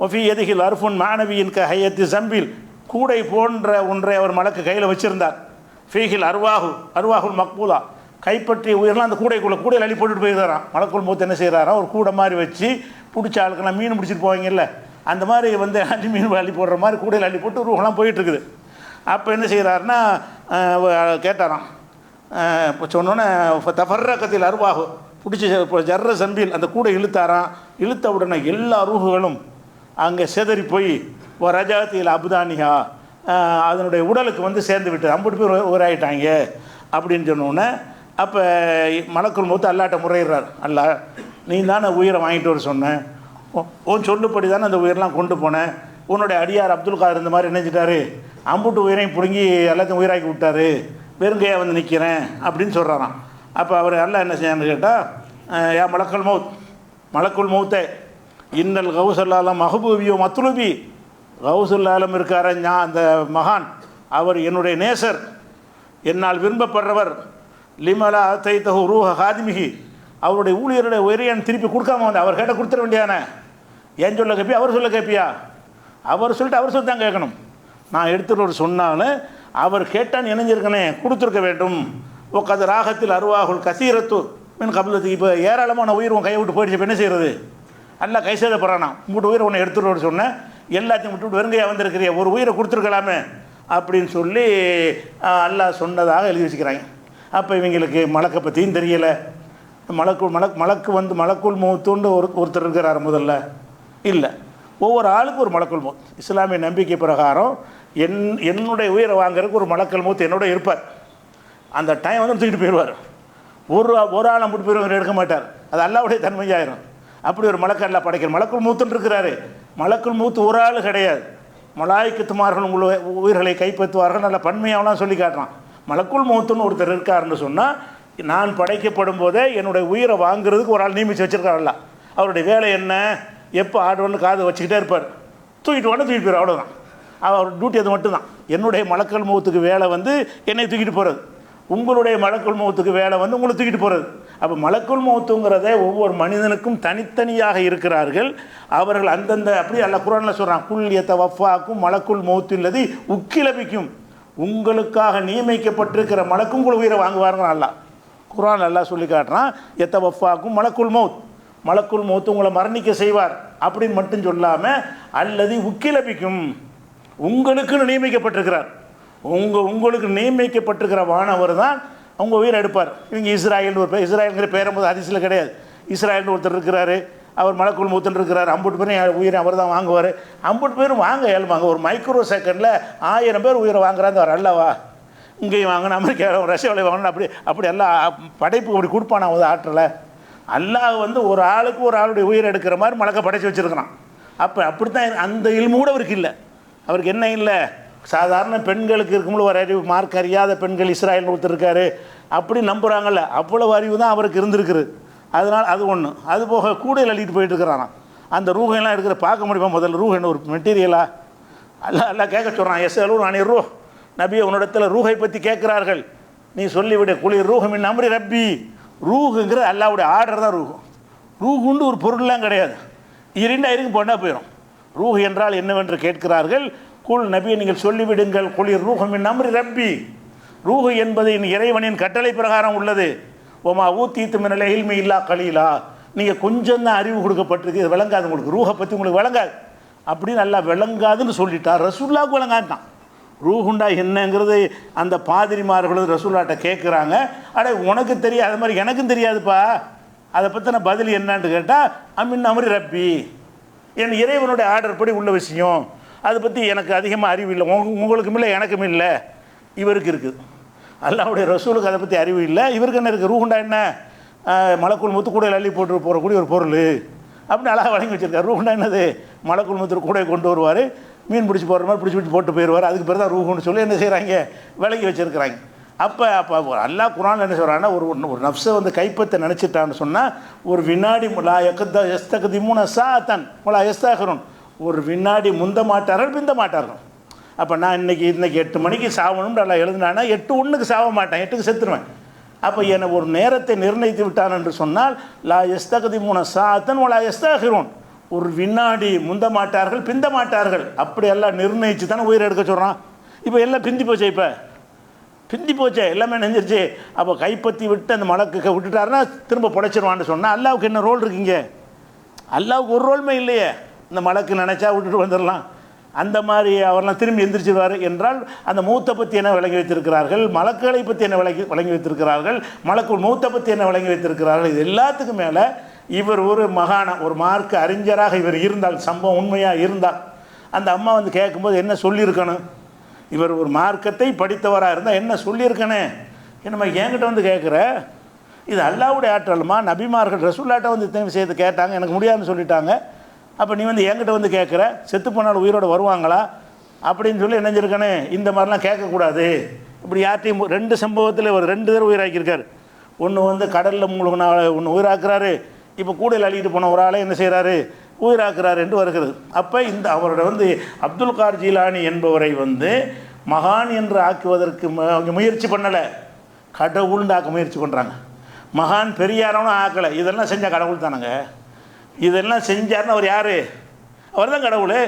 ஒஃபி எதிகில் அர்ஃபுன் மாணவியின் ஹையத்தி ஜம்பில், கூடை போன்ற ஒன்றை அவர் மலக்கு கையில் வச்சுருந்தார். ஃபீஹில் அருவாகுல் மக்பூலா, கைப்பற்றிய உயிரெலாம் அந்த கூடையில் அள்ளி போட்டுட்டு போயிருந்தாராம். மலக்குள் மௌத் என்ன செய்கிறாராம், ஒரு கூடை மாதிரி வச்சு பிடிச்ச ஆளுக்கெல்லாம் மீன் பிடிச்சிட்டு போவாங்கல்ல, அந்த மாதிரி வந்து அள்ளி மீன் அள்ளி போடுற மாதிரி கூடையில் அள்ளி போட்டு ரூஹெல்லாம் போயிட்டுருக்குது. அப்போ என்ன செய்கிறாருன்னா கேட்டாராம், இப்போ சொன்னோன்னே தஃபர்ரகத்தில் அருவாகு, பிடிச்சி ஜர்ர சம்பில் அந்த கூடை இழுத்தாராம். இழுத்த உடனே எல்லா ரூஹுகளும் அங்கே செதறி போய் ரஜாத்தியில் அபுதானிகா, அதனுடைய உடலுக்கு வந்து சேர்ந்து விட்டு 50 பேர் உயிராயிட்டாங்க அப்படின்னு சொன்னோன்னே, அப்போ மலக்குள் மௌத் அல்லாட்ட முறையிடுறார். அல்லா, நீ தானே உயிரை வாங்கிட்டு வர சொன்னேன், உன் சொல்லுப்படி தானே அந்த உயிரெலாம் கொண்டு போனேன், உன்னுடைய அடியார் அப்துல் காதர் இந்த மாதிரி நினைச்சிட்டாரு, 50 உயிரையும் பிடுங்கி எல்லாத்தையும் உயிராக்கி விட்டார், வெறுங்கையாக வந்து நிற்கிறேன் அப்படின்னு சொல்கிறாராம். அப்போ அவர் அல்லா என்ன செய்யான்னு கேட்டால், யா மலக்குள் மௌத்தே இன்னல் கௌசல்லாலம் மஹபூபியோ மத்லூபி, கௌசுல்லாலம் இருக்கார அந்த மகான், அவர் என்னுடைய நேசர், என்னால் விரும்பப்படுறவர். லிமலா தைத்தஹு ரூஹ ஹாதிமிஹி, அவருடைய ஊழியருடைய உயிரையன் திருப்பி கொடுக்காம வந்து அவர் கேட்ட கொடுத்துட வேண்டியானே, ஏன் சொல்ல கேட்பியா அவர் சொல்ல கேட்பியா, அவர் சொல்லிட்டு அவர் சொல்லி தான் கேட்கணும். நான் எடுத்துகிட்டு சொன்னாலும் அவர் கேட்டான்னு இணைஞ்சிருக்கனே கொடுத்துருக்க வேண்டும். ஓ கது ராகத்தில் அருவாகுல் கசீரத்து மீன் கபலத்துக்கு, இப்போ ஏராளமான உயிர் உன் கையை விட்டு போயிடுச்சு, இப்போ என்ன செய்கிறது, எல்லாம் கை சேதப்படுறானா, 3 உயிரை ஒன்று எடுத்துகிட்டு சொன்னேன், எல்லாத்தையும் விட்டு வெறுங்கையாக வந்திருக்கிறிய, ஒரு உயிரை கொடுத்துருக்கலாமே அப்படின்னு சொல்லி அல்லாஹ் சொன்னதாக எழுதி வச்சுக்கிறாங்க. அப்போ இவங்களுக்கு மலக்கை பற்றியும் தெரியலை. மலக்கு வந்து மலக்குள் மௌத்துன்னு ஒருத்தர் இருக்கிறார் முதல்ல இல்லை, ஒவ்வொரு ஆளுக்கும் ஒரு மலக்குள் மௌத். இஸ்லாமிய நம்பிக்கை பிரகாரம் என்னுடைய உயிரை வாங்குறதுக்கு ஒரு மலக்குள் மௌத் என்னோட இருப்பார். அந்த டைம் வந்து தூக்கிட்டு போயிடுவார். ஒரு ஆள் 50 பேர் எடுக்க மாட்டார், அது அல்லாவுடைய தன்மையாயிரும். அப்படி ஒரு மலக்கு அல்லா படைக்கிற மலக்குள் மௌத்துன்னு இருக்கிறாரு. மலக்குள் மௌத்து ஒரு ஆள் கிடையாது, மலாய்க்கத்துமார்கள் உங்களை உயிர்களை கைப்பற்றுவார்கள், நல்ல பன்மையாகலாம் சொல்லி காட்டுறான். மலக்குள் மௌத்துன்னு ஒருத்தர் இருக்காருன்னு சொன்னால், நான் படைக்கப்படும் போதே என்னுடைய உயிரை வாங்குறதுக்கு ஒரு ஆள் நியமித்து வச்சுருக்காருல்ல, அவருடைய வேலை என்ன, எப்போ ஆடுவோன்னு காது வச்சுக்கிட்டே இருப்பார், தூக்கிட்டு போயிடும், அவ்வளோதான் அவர் டியூட்டி. அது மட்டும்தான் என்னுடைய மலக்குள் மௌத்துக்கு வேலை வந்து என்னை தூக்கிட்டு போகிறது, உங்களுடைய மலக்குள் மௌத்துக்கு வேலை வந்து உங்களை தூக்கிட்டு போகிறது. அப்போ மலக்குள் மௌத்துங்கிறதே ஒவ்வொரு மனிதனுக்கும் தனித்தனியாக இருக்கிறார்கள். அவர்கள் அந்தந்த அப்படி அல்ல குர்ஆனில் சொல்கிறான், குல்யத்த வஃபாக்கும் மலக்குள் மௌத்து இல்லது உக்கிலபிக்கும், உங்களுக்காக நியமிக்கப்பட்டிருக்கிற மலக்கும் உங்கள் உயிரை வாங்குவாருங்க. அல்லாஹ் குர்ஆன் அல்லாஹ் சொல்லி காட்டுறான், எத்த வஃபாக்கும் மலக்குள் மௌத், மலக்குள் மௌத்து உங்களை மரணிக்க செய்வார் அப்படின்னு மட்டும் சொல்லாமல், அல்லது உக்கிலபிக்கும், உங்களுக்குன்னு நியமிக்கப்பட்டிருக்கிறார். உங்களுக்கு நியமிக்கப்பட்டிருக்கிற வானவர் தான் அவங்க உயிரை எடுப்பார். இவங்க இஸ்ராயல்னு ஒரு பேர், இஸ்ராயல்ங்கிற பேரும்போது ஹதீஸில் கிடையாது. இஸ்ராயல்னு ஒருத்தர் இருக்கிறாரு, அவர் மலக்குள் மூத்தன் இருக்கிறார், அம்புட்டு பேரும் உயிரை அவர் தான் வாங்குவார். அம்புட்டு பேரும் வாங்க இயல்பாங்க. ஒரு மைக்ரோ செகண்டில் 1000 பேர் உயிரை வாங்குறாங்க. அவர் அல்லவா இங்கேயும் வாங்கணும், அமெரிக்காவில் ரஷ்யாவில் வாங்கணும், அப்படி எல்லாம் படைப்பு அப்படி கொடுப்பானா வந்து ஆற்றலை. அல்லாஹ் வந்து ஒரு ஆளுக்கு ஒரு ஆளுடைய உயிரை எடுக்கிற மாதிரி மலக்க படைச்சி வச்சுருக்கிறான். அப்படித்தான் அந்த இல்மு கூட அவருக்கு இல்லை. அவருக்கு என்ன இல்லை, சாதாரண பெண்களுக்கு இருக்கும்போது ஒரு அறிவு, மார்க் அறியாத பெண்கள் இஸ்ராயல் ஒருத்தர் இருக்காரு அப்படி நம்புகிறாங்கல்ல, அவ்வளவு அறிவு தான் அவருக்கு இருந்திருக்குது. அதனால் அது ஒன்று. அது போக கூடையில் அள்ளிட்டு போயிட்டு இருக்கிறான். அந்த ரூஹெல்லாம் இருக்கிற பார்க்க முடியுமா? முதல்ல ரூஹ் என்ன ஒரு மெட்டீரியலா? அல்ல கேட்க சொல்கிறான். எஸ் அலூர் அணி ரூஹ், நபியை உன்னிடத்தில் ரூஹை பற்றி கேட்குறார்கள், நீ சொல்லிவிடு குளிர் ரூஹமின் அம்ரி ரப்பி. ரூஹுங்கிற அல்லாவுடைய ஆர்டர் தான் ரூஹு. ரூஹுண்டு ஒரு பொருள்லாம் கிடையாது. இரண்டாயிரம் போனால் போயிடும். ரூஹ் என்றால் என்னவென்று கேட்கிறார்கள். குல் நபியை நீங்கள் சொல்லிவிடுங்கள், குளிர் ரூஹமின் அம்ரி ரப்பி. ரூஹு என்பது இறைவனின் கட்டளை பிரகாரம் உள்ளது. ஓமா ஊத்தீத்து மின்னல இல்மி இல்லா கலீலா, நீங்கள் கொஞ்சம் தான் அறிவு கொடுக்கப்பட்டிருக்கு, இது விளங்காது உங்களுக்கு, ரூஹை பற்றி உங்களுக்கு விளங்காது அப்படின்னு நல்லா விளங்காதுன்னு சொல்லிட்டார். ரசூல்லாவுக்கு விளங்காட்டான். ரூஹுண்டா என்னங்கிறது அந்த பாதிரிமார்களும் ரசூல்லாட்ட கேட்குறாங்க. அடே உனக்கு தெரியாது, அது மாதிரி எனக்கும் தெரியாதுப்பா, அதை பற்றின பதில் என்னான்னு கேட்டால் அமின் அமரி ரப்பி, என் இறைவனுடைய ஆர்டர் படி உள்ள விஷயம், அதை பற்றி எனக்கு அதிகமாக அறிவு இல்லை, உங்களுக்கும் இல்லை எனக்கும் இல்லை, இவருக்கு இருக்குது. அல்லாஹ்வுடைய ரசூலுக்கு அதை பற்றி அறிவு இல்லை, இவருக்கு என்ன இருக்குது? ரூஹுண்டா என்ன, மலக்குள் முத்து கூடையில் அள்ளி போட்டு போகக்கூடிய ஒரு பொருள் அப்படின்னு அழகாக வழங்கி வச்சுருக்காரு. ரூஹுண்டா என்னது, மலக்குள் முத்து கூடையை கொண்டு வருவார், மீன் பிடிச்சி போடுற மாதிரி பிடிச்சி போட்டு போயிடுவார், அதுக்கு பேர் தான் ரூஹுன்னு சொல்லி என்ன செய்கிறாங்க, விளங்கி வச்சுருக்கிறாங்க. அப்போ அல்லாஹ் குர்ஆன்ல என்ன சொல்கிறாங்கன்னா, ஒரு நஃப்ஸை வந்து கைப்பற்ற நினச்சிட்டான்னு சொன்னால் ஒரு வினாடி லா எஸ்தகதிமுன சாத்தன் லா எஸ்தாகிருன், ஒரு வினாடி முந்த மாட்டார்கள் பிந்த மாட்டார்கள். அப்போ நான் இன்றைக்கி 8 மணிக்கு சாவணும்னு நல்லா எழுதினான்னா 8:01 சாவ மாட்டேன், 8க்கு செத்துருவேன். அப்போ என்னை ஒரு நேரத்தை நிர்ணயித்து விட்டான் என்று சொன்னால் லா எஸ்தகதிமுன சாத்தன் லா எஸ்தாகிருன், ஒரு வினாடி முந்த மாட்டார்கள் பிந்த மாட்டார்கள், அப்படியெல்லாம் நிர்ணயித்து தானே உயிரை எடுக்க சொல்கிறான். இப்போ எல்லாம் பிந்தி போச்சே, இப்போ பிந்தி போச்சே, எல்லாமே நெஞ்சிருச்சு. அப்போ கைப்பற்றி விட்டு அந்த மலக்கு விட்டுட்டாருன்னா திரும்ப புடைச்சிருவான்னு சொன்னால் அல்லாவுக்கு என்ன ரோல் இருக்குங்க? அல்லாவுக்கு ஒரு ரோலுமே இல்லையே. இந்த மலக்கு நினச்சா விட்டுட்டு வந்துடலாம், அந்த மாதிரி அவரெல்லாம் திரும்பி எந்திரிச்சிருவார் என்றால் அந்த மூத்தை பற்றி என்ன விளங்கி வைத்திருக்கிறார்கள், மலக்குகளை பற்றி என்ன விளங்கி வைத்திருக்கிறார்கள், மலக்குள் மூத்தை பற்றி என்ன விளங்கி வைத்திருக்கிறார்கள். இது எல்லாத்துக்கும் மேலே இவர் ஒரு ஒரு மார்க்க அறிஞராக இவர் இருந்தால், சம்பவம் உண்மையாக இருந்தால், அந்த அம்மா வந்து கேட்கும்போது என்ன சொல்லியிருக்கணும்? இவர் ஒரு மார்க்கத்தை படித்தவராக இருந்தால் என்ன சொல்லியிருக்கனே, என்னம்மா என்கிட்ட வந்து கேட்குற, இது அல்லாஹ்வுடைய ஆற்றலுமா? நபிமார்கள் ரசூல்லாட்ட வந்து இத்தனை விஷயத்தை கேட்டாங்க, எனக்கு முடியாதுன்னு சொல்லிட்டாங்க, அப்போ நீ வந்து என்கிட்ட வந்து கேட்குற, செத்து போனால் உயிரோடு வருவாங்களா அப்படின்னு சொல்லி நினைஞ்சிருக்கனே, இந்த மாதிரிலாம் கேட்கக்கூடாது. இப்படி யார்ட்டையும் 2 சம்பவத்தில் ஒரு 2 தடவை உயிராக்கியிருக்காரு. ஒன்று வந்து கடலில் மூழ்கின ஒன்று உயிராக்குறாரு, இப்போ கூடையில் அள்ளிட்டு போன ஒரு ஆளை என்ன செய்கிறாரு, உயிராக்குறாரு என்று வருகிறது. அப்போ இந்த அவரோட வந்து அப்துல் கார் ஜீலானி என்பவரை வந்து மகான் என்று ஆக்குவதற்கு முயற்சி பண்ணலை, கடவுள்னு ஆக்க முயற்சி பண்ணுறாங்க. மகான் பெரியாரவனும் ஆக்கலை, இதெல்லாம் செஞ்சால் கடவுள் தானங்க. இதெல்லாம் செஞ்சார்னு அவர் யார்? அவர் தான் கடவுள்.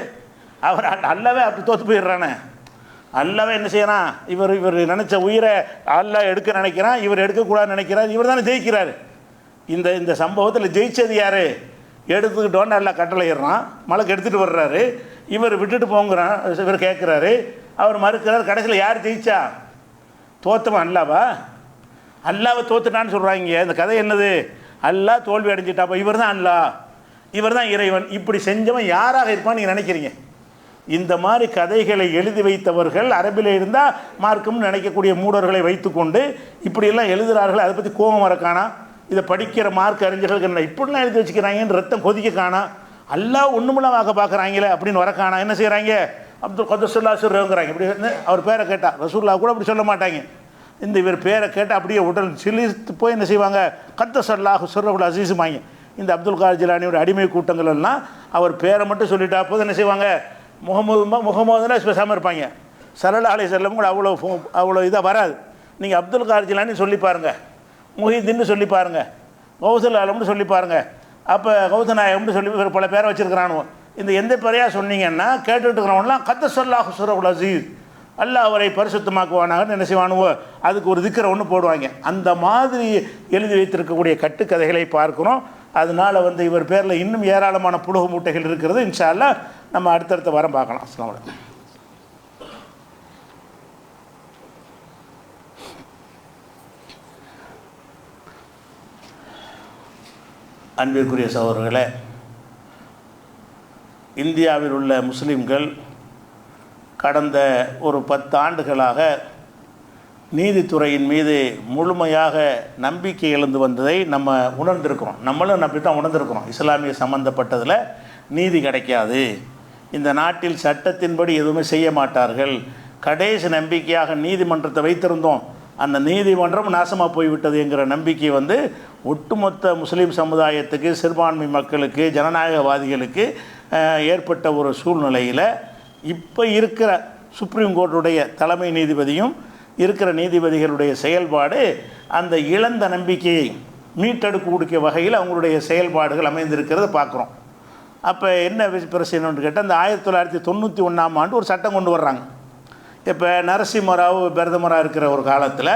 அவர் அல்லாவே அப்படி தோற்று போயிடுறானே. அல்லாவே என்ன செய்யறான், இவர் நினச்ச உயிரை அல்லாஹ் எடுக்க நினைக்கிறான், இவர் எடுக்கக்கூடாதுன்னு நினைக்கிறார், இவர் தானே ஜெயிக்கிறார். இந்த சம்பவத்தில் ஜெயிச்சது யார்? எடுத்துக்கிட்டோன்னு எல்லாம் கட்டளையிடுறான், மலைக்கு எடுத்துகிட்டு வர்றாரு, இவர் விட்டுட்டு போங்கிறான், இவர் கேட்குறாரு, அவர் மறுக்கிறார். கடைசியில் யார் ஜெயிச்சா? தோத்தவன் அல்லாவா? அல்லாவை தோத்துட்டான்னு சொல்கிறாங்க. இந்த கதை என்னது? அல்லாஹ் தோல்வி அடைஞ்சிட்டா, அப்போ இவர் தான் அல்லாஹ், இவர் தான் இறைவன், இப்படி செஞ்சவன் யாராக இருப்பான்னு நீங்கள் நினைக்கிறீங்க? இந்த மாதிரி கதைகளை எழுதி வைத்தவர்கள் அரபில் இருந்தால் மார்க்கம்னு நினைக்கக்கூடிய மூடர்களை வைத்துக்கொண்டு இப்படியெல்லாம் எழுதுகிறார்கள். அதை பற்றி கோபம் வர காணா, இதை படிக்கிற மார்க் அறிஞர்களுக்கு என்ன இப்படிலாம் எழுதி வச்சுக்கிறாங்கன்னு ரத்தம் கொதிக்க காணா, அல்லாஹ் ஒன்றுமெல்லாம் வாக்க பார்க்குறாங்களே அப்படின்னு வர காணா. என்ன செய்கிறாங்க? அப்துல் கதசுல்லா சொல்லுங்கிறாங்க. இப்படி அவர் பேரை கேட்டால் ரசூல்லா கூட அப்படி சொல்ல மாட்டாங்க. இவர் பேரை கேட்டால் அப்படியே உடல் சிலிர்த்து போய் என்ன செய்வாங்க, கத்தசல்லாஹு சுர்ரவுல் அசீஸுமாங்க. இந்த அப்துல் கார் ஜிலானியோட அடிமை கூட்டங்கள் எல்லாம் அவர் பேரை மட்டும் சொல்லிட்டா போது என்ன செய்வாங்க, முகமதுன்னா பேசாமல் இருப்பாங்க. ஸல்லல்லாஹு அலைஹி வஸல்லம் கூட அவ்வளோ இதாக வராது. நீங்கள் அப்துல் கார் ஜிலானி சொல்லி பாருங்கள், முஹிதீன்னு சொல்லி பாருங்கள், கௌசல் ஆலம்னு சொல்லி பாருங்கள், அப்போ கௌசநாயகம்னு சொல்லி பல பேரை வச்சுருக்கிறானுவோ. இந்த எந்த பேரையாக சொன்னீங்கன்னா கேட்டுட்டு இருக்கிறவங்களாம் கத்தசல்லாஹு சுர்ரவுல் அசீஸ், அல்லாஹ் அவரை பரிசுத்தமாக்குவானாகன்னு என்ன செய்வானுவோ, அதுக்கு ஒரு திக்கரை ஒன்று போடுவாங்க. அந்த மாதிரி எழுதி வைத்திருக்கக்கூடிய கட்டுக்கதைகளை பார்க்குறோம். அதனால் வந்து இவர் பேரில் இன்னும் ஏராளமான புலகு மூட்டைகள் இருக்கிறது. இன்ஷா அல்லாஹ் நம்ம அடுத்தடுத்த வாரம் பார்க்கலாம். அஸ்ஸலாமு அலைக்கும். அன்பிற்குரிய சகோதரர்களே, இந்தியாவில் உள்ள முஸ்லீம்கள் கடந்த ஒரு 10 ஆண்டுகளாக நீதித்துறையின் மீது முழுமையாக நம்பிக்கை இழந்து வந்ததை நம்ம உணர்ந்திருக்கிறோம். நம்மளும் நம்பி தான் உணர்ந்திருக்கிறோம். இஸ்லாமிய சம்பந்தப்பட்டதில் நீதி கிடைக்காது, இந்த நாட்டில் சட்டத்தின்படி எதுவுமே செய்ய மாட்டார்கள், கடைசி நம்பிக்கையாக நீதிமன்றத்தை வைத்திருந்தோம், அந்த நீதிமன்றம் நாசமாக போய்விட்டது என்கிற நம்பிக்கை ஒட்டுமொத்த முஸ்லீம் சமுதாயத்துக்கு, சிறுபான்மை மக்களுக்கு, ஜனநாயகவாதிகளுக்கு ஏற்பட்ட ஒரு சூழ்நிலையில் இப்போ இருக்கிற சுப்ரீம் கோர்ட்டுடைய தலைமை நீதிபதியும் இருக்கிற நீதிபதிகளுடைய செயல்பாடு அந்த இழந்த நம்பிக்கையை மீட்டெடுக்க கொடுக்க வகையில் அவங்களுடைய செயல்பாடுகள் அமைந்திருக்கிறத பார்க்குறோம். அப்போ என்ன பிரச்சனைன்னு கேட்டால், இந்த 1991ஆம் ஆண்டு ஒரு சட்டம் கொண்டு வர்றாங்க. இப்போ நரசிம்மராவ் பிரதமராக இருக்கிற ஒரு காலத்தில்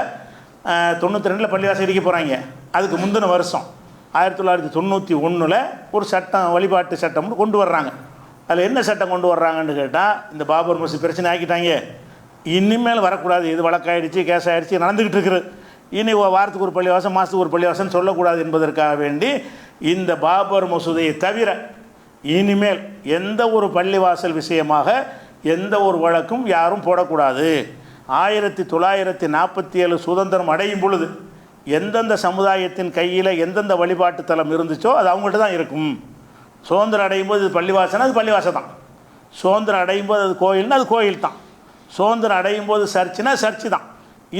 92 பள்ளிவாசல் இடிக்க போகிறாங்க. அதுக்கு முந்தின வருஷம் 1991 ஒரு சட்டம், வழிபாட்டு சட்டம் கொண்டு வர்றாங்க. அதில் என்ன சட்டம் கொண்டு வர்றாங்கன்னு கேட்டால், இந்த பாபர் மசூதி பிரச்சனை ஆக்கிட்டாங்க, இனிமேல் வரக்கூடாது, இது வழக்காயிடுச்சு, கேஸ் ஆகிடுச்சு, நடந்துக்கிட்டு இருக்குது, இனி வாரத்துக்கு ஒரு பள்ளிவாசம், மாதத்துக்கு ஒரு பள்ளிவாசம் சொல்லக்கூடாது என்பதற்காக வேண்டி இந்த பாபர் மசூதியை தவிர இனிமேல் எந்த ஒரு பள்ளிவாசல் விஷயமாக எந்த ஒரு வழக்கும் யாரும் போடக்கூடாது. 1947 சுதந்திரம் அடையும் பொழுது எந்தெந்த சமுதாயத்தின் கையில் எந்தெந்த வழிபாட்டு தலம் இருந்துச்சோ அது அவங்கள்ட்ட தான் இருக்கும். சுதந்திரம் அடையும் போது இது பள்ளிவாசல்னா அது பள்ளிவாசல் தான், சுதந்திரம் அடையும் போது அது கோயில்னா அது கோயில் தான், சுதந்திரம் அடையும் போது சர்ச்சுனா சர்ச்சு தான்.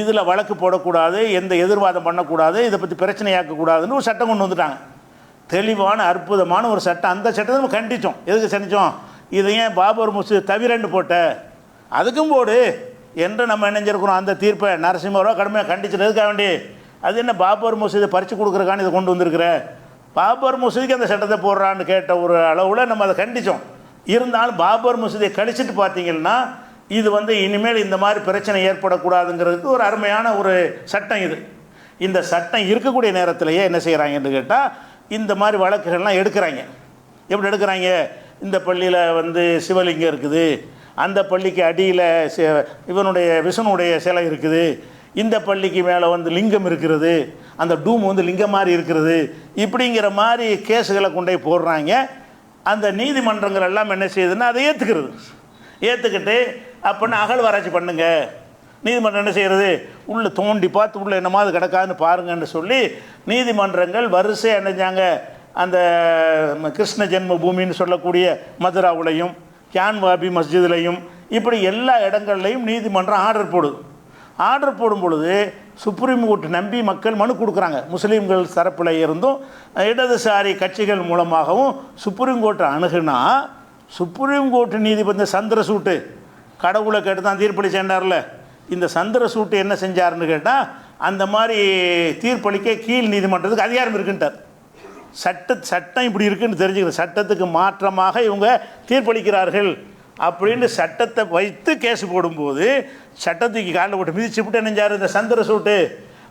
இதில் வழக்கு போடக்கூடாது, எந்த எதிர்வாதம் பண்ணக்கூடாது, இதை பற்றி பிரச்சனையாக்கக்கூடாதுன்னு ஒரு சட்டம் கொண்டு வந்துட்டாங்க. தெளிவான அற்புதமான ஒரு சட்டம். அந்த சட்டத்தை நம்ம கண்டித்தோம். எதுக்கு கண்டித்தோம்? இதை ஏன் பாபர் மசூதி தவிரண்டு போட்ட, அதுக்கும் போடு என்று நம்ம நினைஞ்சிருக்கிறோம். அந்த தீர்ப்பை நரசிம்மராவ் கடுமையாக கண்டிச்சதுக்காக வேண்டி, அது என்ன பாபர் மசூதியை பறித்து கொடுக்குறக்கான்னு இதை கொண்டு வந்திருக்கிற, பாபர் மசூதிக்கு அந்த சட்டத்தை போடுறான்னு கேட்ட ஒரு அளவில் நம்ம அதை கண்டித்தோம். இருந்தாலும் பாபர் மசூதியை கழிச்சிட்டு பார்த்தீங்கன்னா இது இனிமேல் இந்த மாதிரி பிரச்சனை ஏற்படக்கூடாதுங்கிறதுக்கு ஒரு அருமையான ஒரு சட்டம் இது. இந்த சட்டம் இருக்கக்கூடிய நேரத்திலேயே என்ன செய்கிறாங்கன்னு கேட்டால், இந்த மாதிரி வழக்குகள்லாம் எடுக்கிறாங்க. எப்படி எடுக்கிறாங்க? இந்த பள்ளியில் சிவலிங்கம் இருக்குது, அந்த பள்ளிக்கு அடியில் இவனுடைய விஷ்ணுடைய சிலை இருக்குது, இந்த பள்ளிக்கு மேலே லிங்கம் இருக்கிறது, அந்த டூம் லிங்கம் மாதிரி இருக்கிறது, இப்படிங்கிற மாதிரி கேஸுகளை கொண்டு போய் போடுறாங்க. அந்த நீதிமன்றங்கள் எல்லாம் என்ன செய்யுதுன்னா அதை ஏற்றுக்கிட்டு அப்படின்னு அகழ்வாராய்ச்சி பண்ணுங்க. நீதிமன்றம் என்ன செய்கிறது? உள்ளே தோண்டி பார்த்து உள்ளே என்னமாவது கிடக்காதுன்னு பாருங்கன்னு சொல்லி நீதிமன்றங்கள் வரிசை அணைஞ்சாங்க. அந்த கிருஷ்ண ஜென்ம பூமின்னு சொல்லக்கூடிய மதுராவுலையும் கியான்வாபி மஸ்ஜிதுலையும் இப்படி எல்லா இடங்கள்லையும் நீதிமன்றம் ஆர்டர் போடுது. ஆர்டர் போடும் பொழுது சுப்ரீம் கோர்ட் நம்பி மக்கள் மனு கொடுக்குறாங்க. முஸ்லீம்கள் தரப்பில் இருந்தும் இடதுசாரி கட்சிகள் மூலமாகவும் சுப்ரீம் கோர்ட்டை அணுகுனா, சுப்ரீம் கோர்ட் நீதிபதி சந்திரசூட்டு கடவுளை கேட்டு தான் தீர்ப்பளிச்சேன்டார்ல, இந்த சந்திரசூட்டு என்ன செஞ்சாருன்னு கேட்டால், அந்த மாதிரி தீர்ப்பளிக்க கீழ் நீதிமன்றத்துக்கு அதிகாரம் இருக்குன்ட்டார். சட்டம் இப்படி இருக்குன்னு தெரிஞ்சுக்கிற, சட்டத்துக்கு மாற்றமாக இவங்க தீர்ப்பளிக்கிறார்கள் அப்படின்னு சட்டத்தை வைத்து கேஸ் போடும்போது சட்டத்துக்கு காலில் போட்டு மிதிச்சு விட்டு நெஞ்சார் இந்த சந்திரசூட்டு.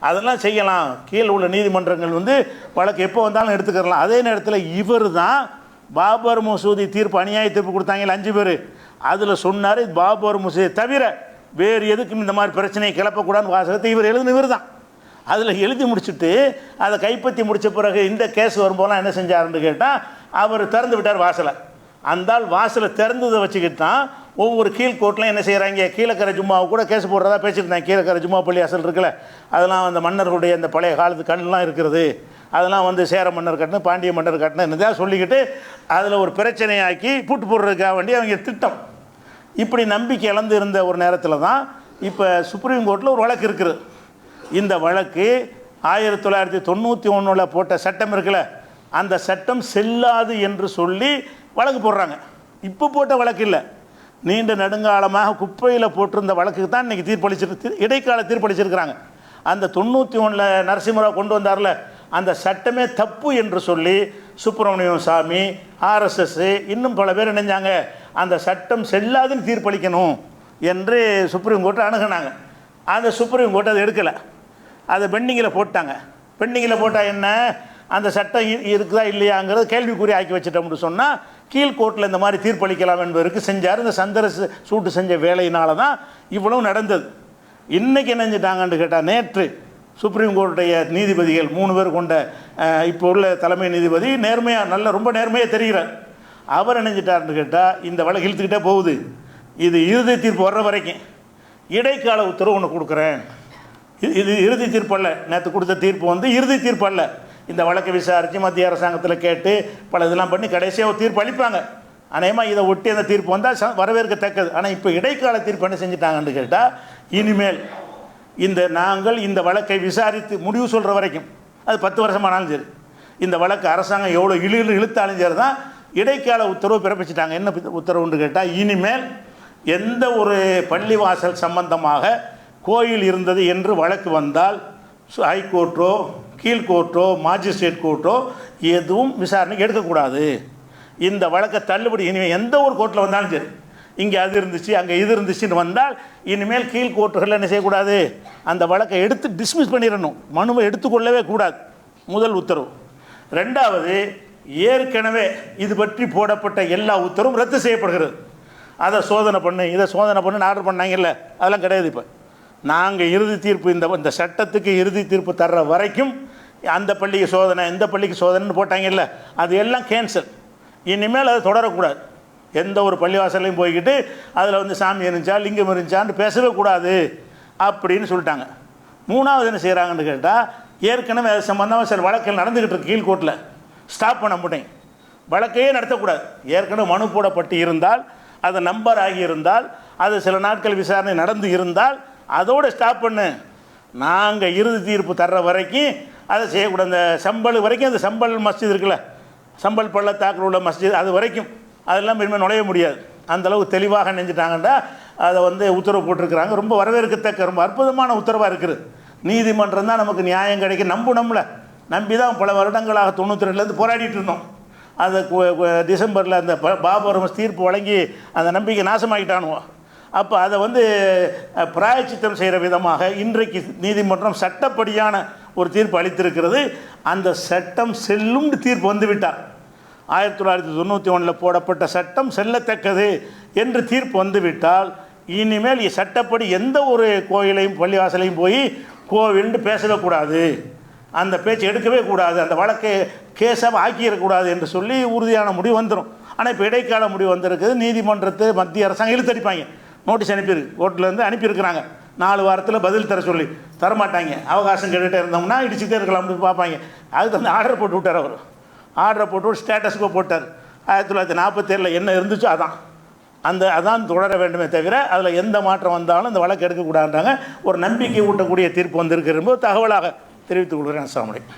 அதெல்லாம் செய்யலாம், கீழே உள்ள நீதிமன்றங்கள் வழக்கு எப்போ வந்தாலும் எடுத்துக்கிறலாம். அதே நேரத்தில் இவர் தான் பாபர் மசூதி தீர்ப்பு, அநியாய தீர்ப்பு கொடுத்தாங்க 5 பேர், அதில் சொன்னார் பாபர் மசூதியை தவிர வேறு எதுக்கும் இந்த மாதிரி பிரச்சனையை கிளப்பக்கூடாதுன்னு வாசகத்தை இவர் எழுதினவர் தான். அதில் எழுதி முடிச்சுட்டு அதை கைப்பற்றி முடித்த பிறகு இந்த கேஸ் வரும்போதெல்லாம் என்ன செஞ்சாருன்னு கேட்டால், அவர் திறந்து விட்டார் வாசலை. அந்தால் வாசலை திறந்ததை வச்சுக்கிட்டு தான் ஒவ்வொரு கீழ்கோர்ட்லையும் என்ன செய்கிறாங்க, கீழக்கரை ஜும்மாவை கூட கேஸ் போடுறதா பேசியிருந்தாங்க. கீழக்கரை ஜும்மா பள்ளி அசல் இருக்குல்ல, அதெல்லாம் அந்த மன்னர்களுடைய அந்த பழைய காலத்து கண்ணெலாம் இருக்கிறது, அதெல்லாம் சேர மன்னர் கட்டணும், பாண்டிய மன்னர் கட்டணும் என்னதான் சொல்லிக்கிட்டு அதில் ஒரு பிரச்சனையாக்கி பூட்டு போடுறதுக்காக வேண்டி அவங்க திட்டம். இப்படி நம்பிக்கை இழந்து இருந்த ஒரு நேரத்தில் தான் இப்போ சுப்ரீம் கோர்ட்டில் ஒரு வழக்கு இருக்குது. இந்த வழக்கு 1991 போட்ட சட்டம் இருக்குல்ல, அந்த சட்டம் செல்லாது என்று சொல்லி வழக்கு போடுறாங்க. இப்போ போட்ட வழக்கு இல்லை, நீண்ட நெடுங்காலமாக குப்பையில் போட்டிருந்த வழக்குக்கு தான் இன்றைக்கி தீர்ப்பளிச்சிருக்கு, இடைக்கால தீர்ப்பளிச்சிருக்கிறாங்க. அந்த 91 நரசிம்மராவ் கொண்டு வந்தார்ல, அந்த சட்டமே தப்பு என்று சொல்லி சுப்பிரமணியம் சாமி, ஆர்எஸ்எஸ் இன்னும் பல பேர் நினைஞ்சாங்க அந்த சட்டம் செல்லாதுன்னு தீர்ப்பளிக்கணும் என்று சுப்ரீம் கோர்ட்டை அணுகுனாங்க. அந்த சுப்ரீம் கோர்ட் அதை எடுக்கலை, அதை பெண்டிங்கில் போட்டாங்க. பெண்டிங்கில் போட்டால் என்ன, அந்த சட்டம் இருக்குதா இல்லையாங்கிறது கேள்விக்குறி ஆக்கி வச்சுட்டோம்னு சொன்னால் கீழ்கோர்ட்டில் இந்த மாதிரி தீர்ப்பளிக்கலாம் என்பதற்கு செஞ்சார். இந்த சூட்டு செஞ்ச வேலையினால தான் இவ்வளவு நடந்தது. இன்றைக்கி என்ன செஞ்சிட்டாங்கன்னு கேட்டால், நேற்று சுப்ரீம் கோர்ட்டுடைய நீதிபதிகள் 3 பேர் கொண்ட இப்போ உள்ள தலைமை நீதிபதி நேர்மையாக ரொம்ப நேர்மையாக தெரிகிறார். அவர் நினைஞ்சிட்டார்னு கேட்டால் இந்த வழக்கு இழுத்துக்கிட்டே போகுது, இது இறுதி தீர்ப்பு வர்ற வரைக்கும் இடைக்கால உத்தரவு ஒன்று கொடுக்குறேன். இது இறுதி தீர்ப்பு அல்ல, நேற்று கொடுத்த தீர்ப்பு வந்து இறுதி தீர்ப்பு அல்ல. இந்த வழக்கை விசாரித்து மத்திய அரசாங்கத்தில் கேட்டு பல இதெல்லாம் பண்ணி கடைசியாக ஒரு தீர்ப்பு அளிப்பாங்க. அநேகமாக இதை ஒட்டி அந்த தீர்ப்பு வந்தால் வரவேற்கத்தக்கது. ஆனால் இப்போ இடைக்கால தீர்ப்பு என்ன செஞ்சுட்டாங்கன்னு கேட்டால், இனிமேல் நாங்கள் இந்த வழக்கை விசாரித்து முடிவு சொல்கிற வரைக்கும், அது 10 வருஷமானாலும் சரி, இந்த வழக்கு அரசாங்கம் எவ்வளோ இழுத்தாலும் சரி தான் இடைக்கால உத்தரவு பிறப்பிச்சிட்டாங்க. என்ன உத்தரவுன்னு கேட்டால், இனிமேல் எந்த ஒரு பள்ளிவாசல் சம்பந்தமாக கோயில் இருந்தது என்று வழக்கு வந்தால் ஹைகோர்ட்டோ கீழ்கோர்ட்டோ மாஜிஸ்ட்ரேட் கோர்ட்டோ எதுவும் விசாரணைக்கு எடுக்கக்கூடாது. இந்த வழக்கை தள்ளுபடி இனிமேல் எந்த ஒரு கோர்ட்டில் வந்தாலும் சரி, இங்கே அது இருந்துச்சு அங்கே இது இருந்துச்சுன்னு வந்தால் இனிமேல் கீழ்கோர்ட்டுகளில் என்ன செய்யக்கூடாது, அந்த வழக்கை எடுத்து டிஸ்மிஸ் பண்ணிடணும், மனுவை எடுத்துக்கொள்ளவே கூடாது. முதல் உத்தரவு. ரெண்டாவது, ஏற்கனவே இது பற்றி போடப்பட்ட எல்லா உத்தரவும் ரத்து செய்யப்படுகிறது. அதை சோதனை பண்ணு இதை சோதனை பண்ணுன்னு ஆர்டர் பண்ணாங்கல்ல, அதெல்லாம் கிடையாது. இப்போ நாங்கள் இறுதி தீர்ப்பு இந்த சட்டத்துக்கு இறுதி தீர்ப்பு தர்ற வரைக்கும் அந்த பள்ளிக்கு சோதனை இந்த பள்ளிக்கு சோதனைன்னு போட்டாங்கல்ல, அது எல்லாம் கேன்சல். இனிமேல் அதை தொடரக்கூடாது. எந்த ஒரு பள்ளிவாசலையும் போய்கிட்டு அதில் வந்து சாமி இருந்துச்சா லிங்கம் இருந்துச்சான்னு பேசவே கூடாது அப்படின்னு சொல்லிட்டாங்க. மூணாவது என்ன செய்கிறாங்கன்னு கேட்டால், ஏற்கனவே அது சம்பந்தமாக சில வழக்கில் நடந்துக்கிட்டு இருக்கு கீழ்கோர்ட்டில், ஸ்டாப் பண்ண முடியும், வழக்கையே நடத்தக்கூடாது. ஏற்கனவே மனு போடப்பட்டு இருந்தால், அது நம்பர் ஆகி இருந்தால், அது சில நாட்கள் விசாரணை நடந்து இருந்தால் அதோடு ஸ்டாப் பண்ணு. நாங்கள் இறுதி தீர்ப்பு தர்ற வரைக்கும் அதை செய்யக்கூடாது. அந்த சம்பல் வரைக்கும், அந்த சம்பல் மஸ்ஜித் இருக்குல்ல, சம்பல் பள்ளத்தாக்கில் உள்ள மஸ்ஜித், அது வரைக்கும் அதெல்லாம் இனிமேல் நுழைய முடியாது. அந்தளவு தெளிவாக நெஞ்சிட்டாங்கன்னா அதை வந்து உத்தரவு போட்டிருக்கிறாங்க. ரொம்ப வரவேற்கத்தக்க ரொம்ப அற்புதமான உத்தரவாக இருக்குது. நீதிமன்றம் தான் நமக்கு நியாயம் கிடைக்க நம்பி தான் பல வருடங்களாக 92லேருந்து போராடிட்டு இருந்தோம். அதை டிசம்பரில் அந்த பாபர் தீர்ப்பு வழங்கி அந்த நம்பிக்கை நாசமாகிட்டானுவோம். அப்போ அதை வந்து பிராயச்சித்தம் செய்கிற விதமாக இன்றைக்கு நீதிமன்றம் சட்டப்படியான ஒரு தீர்ப்பு அளித்திருக்கிறது. அந்த சட்டம் செல்லும் தீர்ப்பு வந்துவிட்டார். 1991 போடப்பட்ட சட்டம் செல்லத்தக்கது என்று தீர்ப்பு வந்துவிட்டால் இனிமேல் சட்டப்படி எந்த ஒரு கோயிலையும் பள்ளிவாசலையும் போய் கோவில்னு பேசவே கூடாது, அந்த பேச்சு எடுக்கவே கூடாது, அந்த வழக்கை கேஸாக ஆக்கிடக்கூடாது என்று சொல்லி உறுதியான முடிவு வந்துடும். ஆனால் இப்போ இடைக்கால முடிவு வந்திருக்குது. நீதிமன்றத்தை மத்திய அரசாங்கம் இழுத்தடிப்பாங்க. நோட்டீஸ் அனுப்பியிருக்கு, கோர்ட்டிலேருந்து அனுப்பியிருக்கிறாங்க. 4 வாரத்தில் பதில் தர சொல்லி தரமாட்டாங்க. அவகாசம் கேட்டுகிட்டே இருந்தோம்னா இடிச்சுட்டே இருக்கலாம் அப்படின்னு பார்ப்பாங்க. அதுக்கு வந்து ஆர்டர் போட்டு விட்டார். அவர் ஆர்டரை போட்டு ஸ்டேட்டஸ்க்கோ போட்டார். 1947 என்ன இருந்துச்சோ அதான் தொடர வேண்டுமே தவிர அதில் எந்த மாற்றம் வந்தாலும் இந்த வழக்கு எடுக்கக்கூடாதுன்றாங்க. ஒரு நம்பிக்கை ஊட்டக்கூடிய தீர்ப்பு வந்திருக்கிற தகவலாக தெரிவித்துக் கொள்கிறேன். அஸ்ஸலாமு அலைக்கும்.